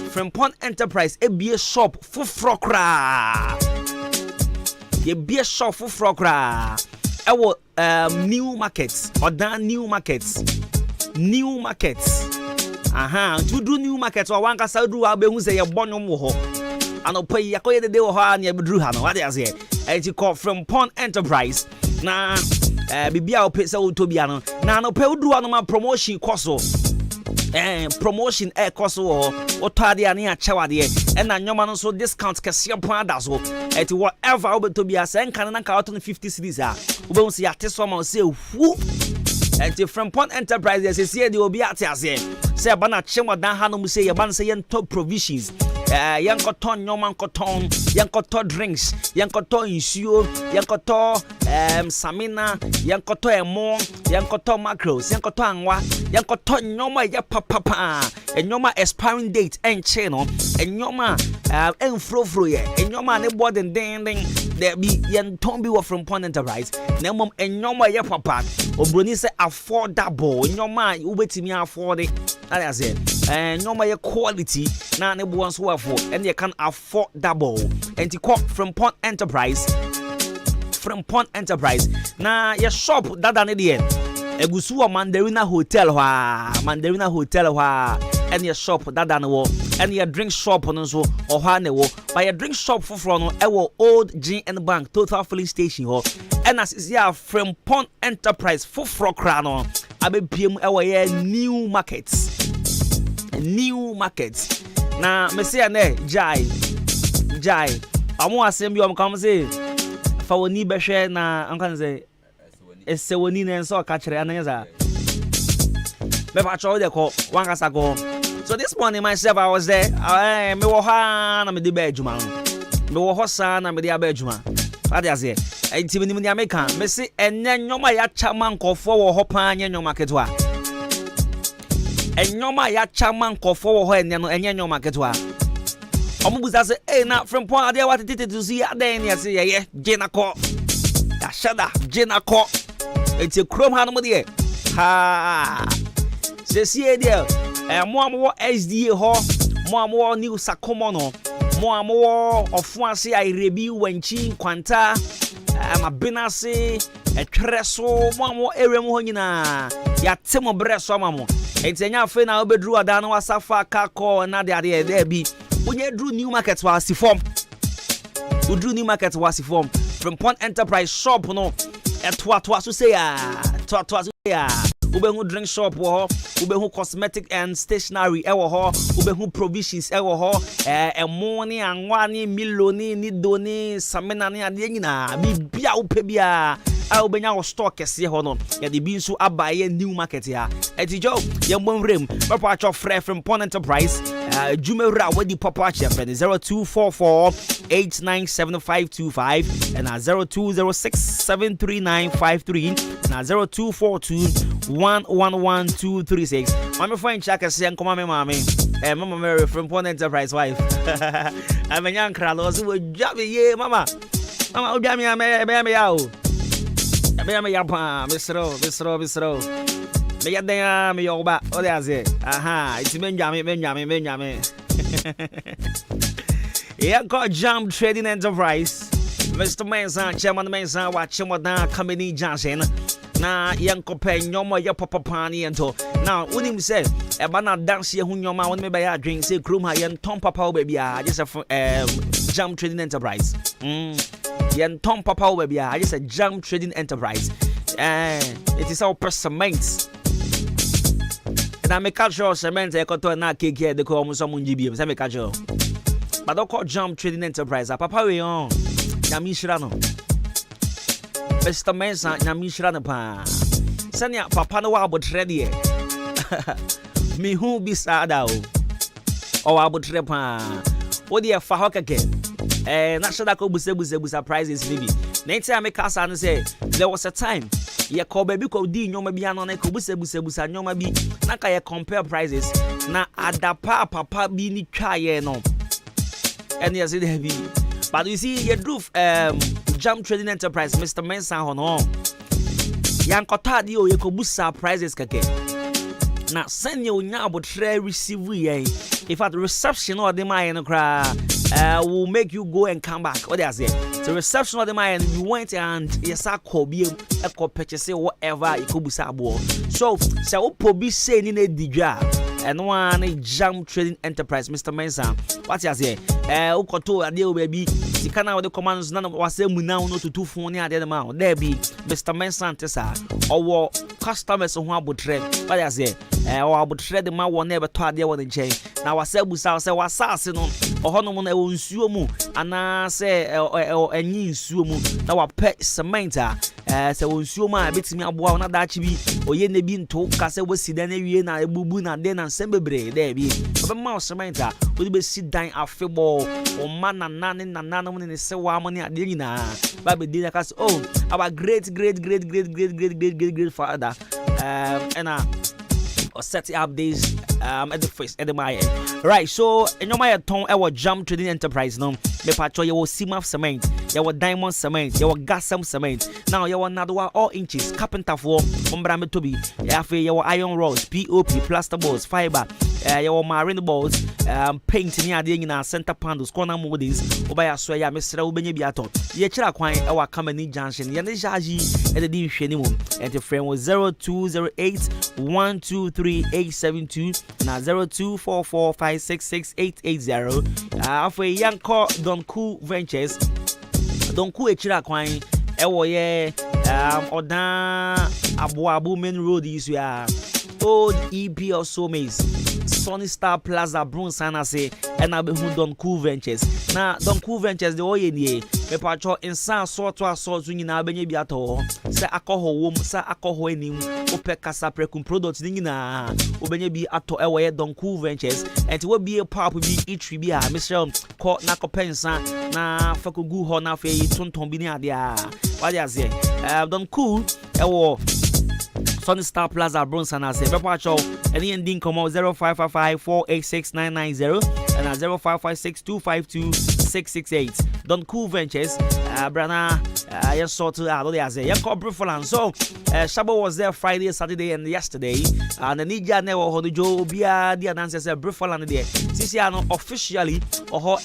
from Pond Enterprise ebie shop fufro kra ye bie shop fufro kra ewo new markets or dan new markets to do new markets or wanka saudu abehu say ye bonum wo ho anopai yakoye de wo ho a na bedru ha no what dey say e call from Pond Enterprise na bibia o pese o tobia no na anopai udu anoma promotion koso promotion cost or tardy and a chawade and a normal so discount cassia panda so at whatever over to be a send can out on 50 cities. We won't see a test one say who and from Pond Enterprise they say they will be at us say Bana Chema Dan Hanum say a man say top provisions. Yankoton, Yoman Coton, Yankoto drinks, Yankoto insure, Yankoto Samina, Yankoto Emo, Yankoto macros, Yankoto Angwa, Yankoto Noma Yapapa, and Noma expiring date and channel, and Noma Enfrofro, and Noma Nebo and Dending, there be Yantombi from Pond Enterprise, Nemum and Noma Yapapa, or Brunise affordable, Noma, Ubetimi afford it, as it, and Noma quality, now Nebo ones who are and you can afford double and you call from Pond Enterprise na your shop that an idiot egusuwa Mandarina Hotel and your shop that an wo and your drink shop on so or hanewo by your drink shop for front ewo old GN Bank total filling station ho and as is here from Pond Enterprise for frokrano abe pm ewo new markets na me say na jai amo asem bi o come say fa woni be hwe na ankan say ese woni na so ka kire ananya me pa cho de ko wan kasa ko so this morning myself I was there me wo ha na me de ba adwuma me wo ho sa na me de ba adwuma what dey say enti me ni America me say enye nyoma ya chama nkofo wo ho pa anya nyoma ketwa enyoma ya chama nkofo wo ho enye no enye nyoma ketwa omubuza se na from point ade what to see aden ya se ye jenako ya shada jenako eti krom ha no mo de ha se sie de mo amwo SDA ho mo amwo new sakomo no mo amwo ofuase airebi wanchi kwanta amabinase etreso mo amwo ere mo ho nyina ya temo breso amamo enya fe na obedru ada na wasafa kako na de ade e bi onye drew new market was form from Pond Enterprise shop no etwa so say ubehu drink shop wo ho ubehu cosmetic and stationery e wo ho ubehu provisions e wo ho emo ni anwa ni miloni ni doni samena ni ade nyina bibia upebia a ubenya wo stock kese ho no ya de bi nso abaye new market ya etijo ye mbonrem papa cho frɛ from Pond Enterprise jumera wadi papa che friend 0244897525 and 0206739539 na 0242111236 mama fine check kese nkoma me mama mama Mary from Pond Enterprise wife amenya nkra lo so dwabe ye mama odwame me ya o me ya pa misro me ya den me yo ba o de aze aha iti benjame yeah got Jam Trading Enterprise Mr. Mensa, Chairman Mensa, watch him down coming Johnson. Na yankope nyoma ya papa pani ento. Now unim say e bana dance ye hu nyoma won me buy drink say krum ha yen ton papa baby a just a Jam Trading Enterprise. Yen ton papa baby a just a Jam Trading Enterprise. It is our cement. And I make sure cement e koto na keke de ko mo so mo njibi say make sure. But don't call Jam Trading Enterprise. Papa we on. Na mi shira no. Mr. Mensa, Namishra pa. Sanya papa no abotre de. Me who be sad out. O abotre pa. O de fa hokake. Na shoda ko busa prizes libi. Na nti ameka sa no say there was a time ye ko baby ko di nyoma bi ano na ko busa nyoma bi na ka ye compare prices na adapa papa bi ni twa ye no. And yes it heavy. But you see ye drove Jam Trading Enterprise, Mr. Mensa hono. Yan kota di o ye ko busa prizes kake. Na send you nya abotre receive ye. In fact, reception or the man will make you go and come back. What they say? The reception of the man you went and yes I could be a co purchase whatever you could busa bo. So probably say ni digya. And one Jam Trading Enterprise, Mr. Mensa. What you say? Ukoto ade baby. The kind of the commands none of us say we now know to two phone at the amount. There be Mr. Mensa Tessa or customers who are trade. What I say? Or about trade the man will never taught there one change. Now I said we saw say was assassin or honeymoon sumu and I say or any sumu. Now I pet cementa. So suma bit me abo na da chibi or ye ne bin to kase we sit then we na bubu na den and sembebre there be. But mouse cementa we be sit down a football or man and nana in the sewa money at the na baby dinner cast oh our great father and or set up this at the face at the my right. So in my ton our Jam Trading Enterprise no me patcho you cement cement, you diamond cement, you gas cement. Now you another one all inches carpenter for umbra me to be you iron rods, POP, plaster boards, fiber, you marine boards, paint near the in center panels, corner moldings, oba so ya Mr. Ubenye biato. Ye chira kwan our company junction, ye ne jaji at the shenimu and the frame was 0208 123 na 0244566880 for Yanko Donku Ventures Donku echira kwan ewo ye odan Adwuma-Adwuma main road is ya old EP or so maze Sunny Star Plaza Brunsana say and I be who Donku Ventures na Donku Ventures the oye nie me patcho insan so to aso nyina benye biato se alcohol wom se alcohol enim ope kasa prekum products ni nyina obenye bi ato ewo ye Donku Ventures and we be a pop bi itri bi a Mr. ko na kopensa na fakogu ho na fe tonton bi ni ade a what you say Donku ewo Sunny Star Plaza Brunsana say be patcho any ending come 0555486990 and 0556252668 Donku Ventures brana you sort to out there say you call for so Shabo was there Friday, Saturday and yesterday and the Nija never hold Joe Bia the announcers say Briefland there Sisiano officially or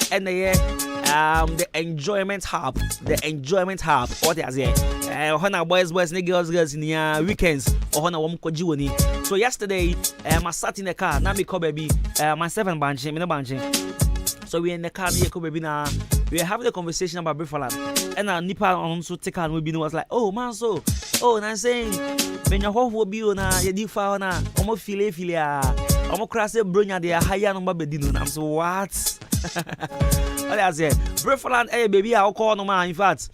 the enjoyment hub what they say when boys girls in the weekends or when wom so yesterday I sat in the car now me call baby myself and banching so we in the car here baby now we were having a conversation about Briefland and Nipa also take and we be was like oh man so na saying when your whole will be on a difa na almost file almost cross a bronya they are higher number bedino I'm so what what I say Briefland hey baby I'll call no man in fact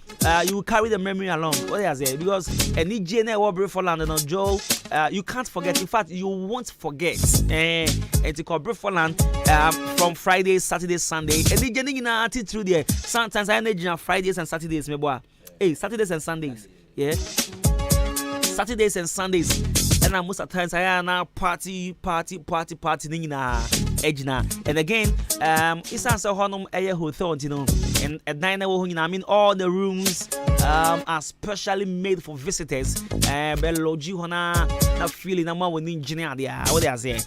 you will carry the memory along what I say because any JN or Briefland and Joe you can't forget in fact you won't forget and to call Briefland from Friday Saturday Sunday and the journey in attitude there sometimes I energy on Fridays and Saturdays me boy hey Saturdays and Sundays yeah Saturdays and Sundays and most of the times I am now party nina ejina and again it's also honum air hotel you know and at 9 I mean all the rooms are specially made for visitors beloji hona na feeling na one engineer there what they say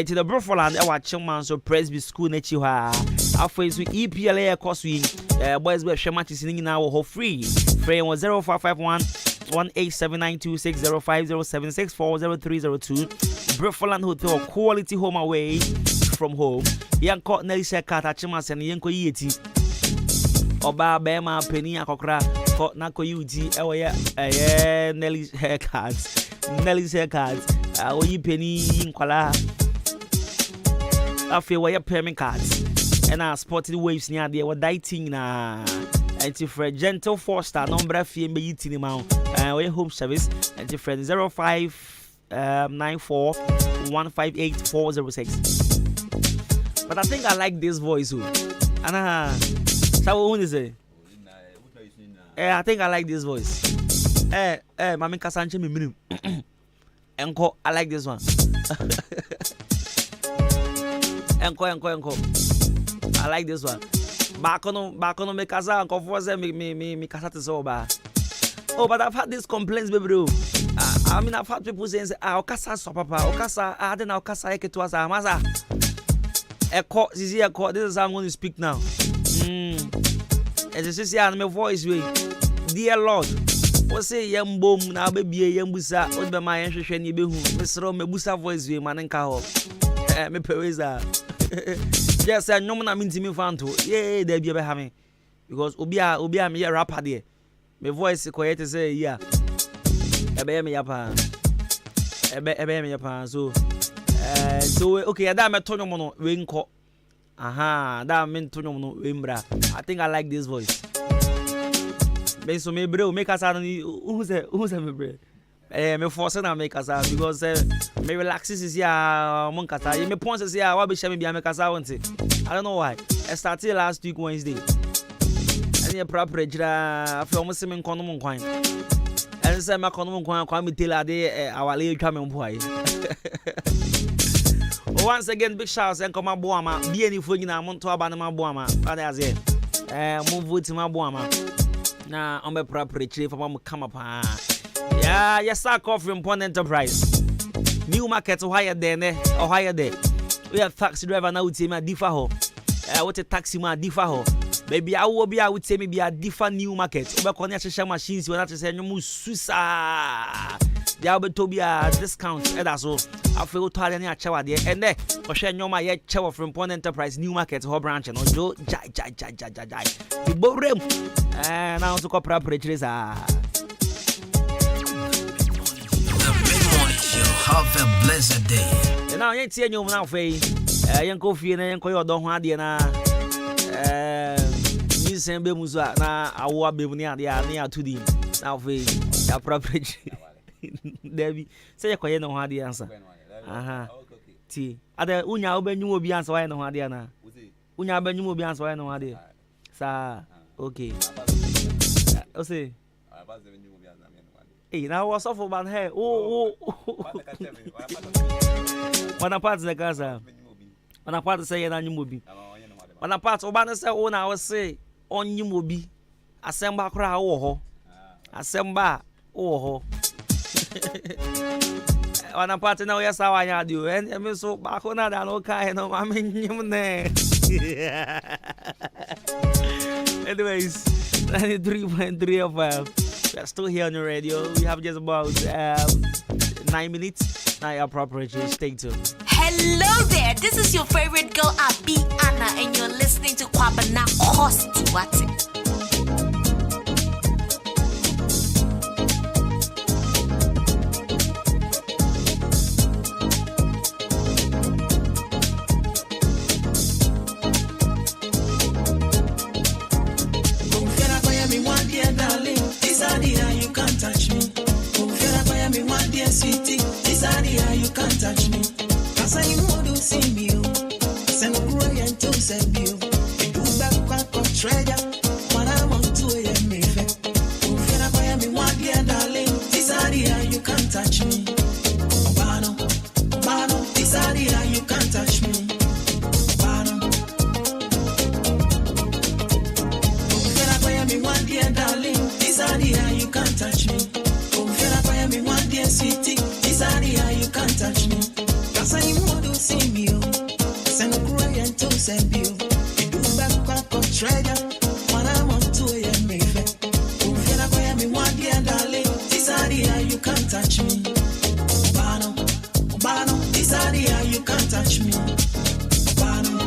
to the Briefland our chairman so Presby school nechi ha after we EPLA course we boys be share matches in now ho free. Free was 0551 1879260 0507640302. Brefferland Hotel, quality home away from home. Young caught Nelly Sekat at Chimas and Yanko Yeti. Oba Bema Penny Akokra caught Nako Uti. Oh, yeah, Nelly's haircuts. Nelly's haircuts. Oh, you penny in Kuala. I feel where your payment cards. And I spotted waves near there were dating na. And to Fred Gentle Forster, number fee and be eating amount. Way home service. And to Fred 0594 158 406. But I think I like this voice. And so what is it? I think I like this voice. Mami Kasanche me minimum. Enko, I like this one. Enko. I like this one. Back on me casa, enko for say me casa to so bad. Oh, but I've had these complaints, baby. Bro. I mean, I've had people saying, Okasa so papa, Okasa, I don't know Okasa eke to us, Maza. Eko, this is how I'm going to speak now. As you see, my voice way. Dear Lord, what say young boom now baby young busa, what be my answer ni be who, Mr. Me busa voice way, man and cow. Me peweza. Yes, I know I mean to me fan to. Yeah, they be having because Obia me a rapper there. My voice quiet to say, yeah. Ebe me yapa. Ebe me yapa. So okay, that me Tonyo mono winko. Aha, that mean Tonyo mono wimbra. I think I like this voice. So me bro, make us who's me bro? Me force na make us because me relaxes is ya mon kasa. Me point is ya wa be shame bia make us want it. I don't know why. I started last week Wednesday. And you proper jira from se me nkono mon kwan. And say me kono mon kwan me tell ade awale twa me mpo aye. Once again, big shouts and come my boama. Be any food in a month to abandon my boama. That's it. Move with my boama. Now, I'm a proper chief of come up. Yeah, yes, I call from Point Enterprise. New market or higher than or higher there. We have taxi driver now with him at Diffaho. What a taxi man Diffaho. Maybe I will be, I would say, maybe a different new market. Over connection machines, you want to say, no more susa. There will be a discount. And that's all. I feel tired and I shower there. And there, for sure, no my yet shower from Point Enterprise, new market, whole branch, and Joe, jai. The boredom. And I also call proper trees. The mid-morning show. Have a blessed day. And now, you're seeing you now, Faye. Young coffee and young don't want Diana. Same be musa na awo be near to the now Faye. Ya proper Debbie, say you no hard answer. Aha. T. Ada unya obenyu obi answer why no hard na. Unya obenyu obi answer why no hard. Sa okay. O say. Eh, now was off about her. Oh. When apart the casa. When apart say na nyumobi. When apart oba say o na was say on nyumobi. Asemba kra wo ho. Asemba wo ho. On a part now, yes, how I do, and I'm so back on that. Okay, no, I mean, anyways, 93.3 of we're still here on the radio. We have just about 9 minutes. Now, you're proper. Stay tuned. Hello there, this is your favorite girl, Abi Anna, and you're listening to Kwabena Kosti Wati. You can't touch me. Me one dear sweetie, this area you can't touch me. Cause I know to see me, send a boy and to send you. Do back quack of treasure, what I want to hear me. Me one dear darling, this area you can't touch me. Bano, this area you can't touch me. Bano, me one dear darling, this area you can't touch me. Me one dear sweetie, this area you can't touch me. Cause I want to see me, send a boy and to send you. Do back quack of treasure, what I can't touch me. Obano, Obano, this idea you can't touch me. Obano.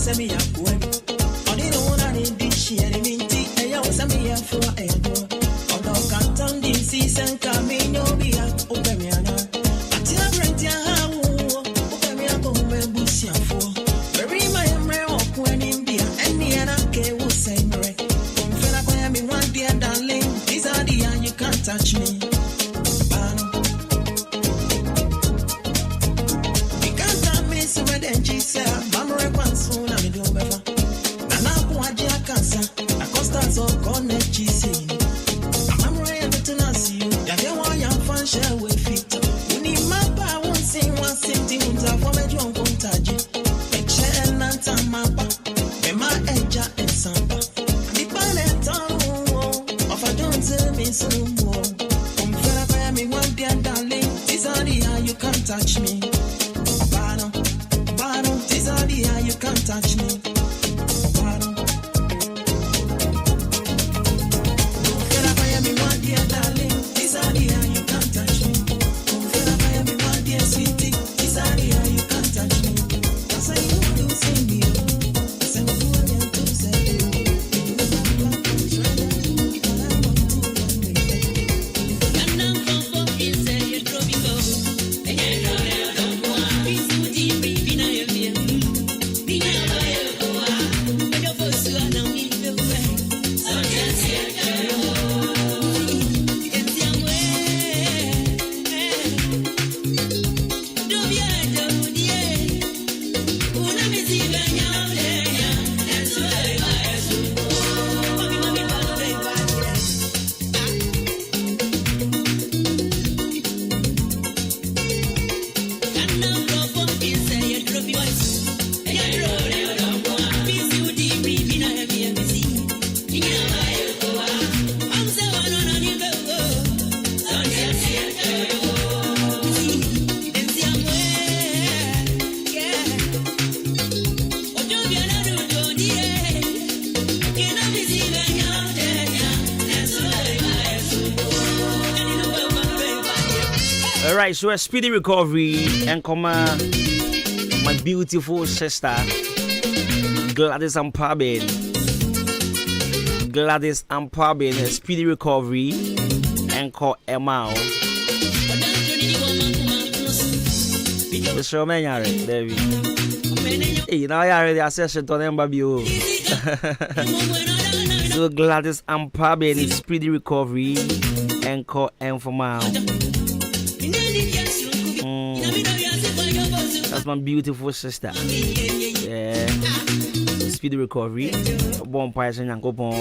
Send me up when I didn't want any dish and minty, and you was a me for a door. Although can't this season coming, no be a open me. Until I rent your house, open me up on my bush for. Very my embrace of when in beer, and the other will say, Mary. Don't feel like I am in one dear darling. These are the you can't touch me. You can't tell me so then she said, Mama, soon I'm do better. Nana Puaja Casa, a Costa so connect GC. I'm ready to see you. Yavia Waya fan share with fit. You need my power, won't sing one city, for me to contact. A chair and Tamapa, Emma Edja and Sampa. The planet of a don't tell me so more. I'm fed by me one dear darling. This are the you can't touch me. You can't touch me. Alright, so a speedy recovery and come my beautiful sister Gladys and Pabin. Gladys and Pabin, a speedy recovery and call Emma. Mr. Manyari, David. Hey, now I already assessed to them, baby. So Gladys and Pabin is speedy recovery and call Emma. That's my beautiful sister. Yeah. Speedy recovery. Bon, Python and Copon,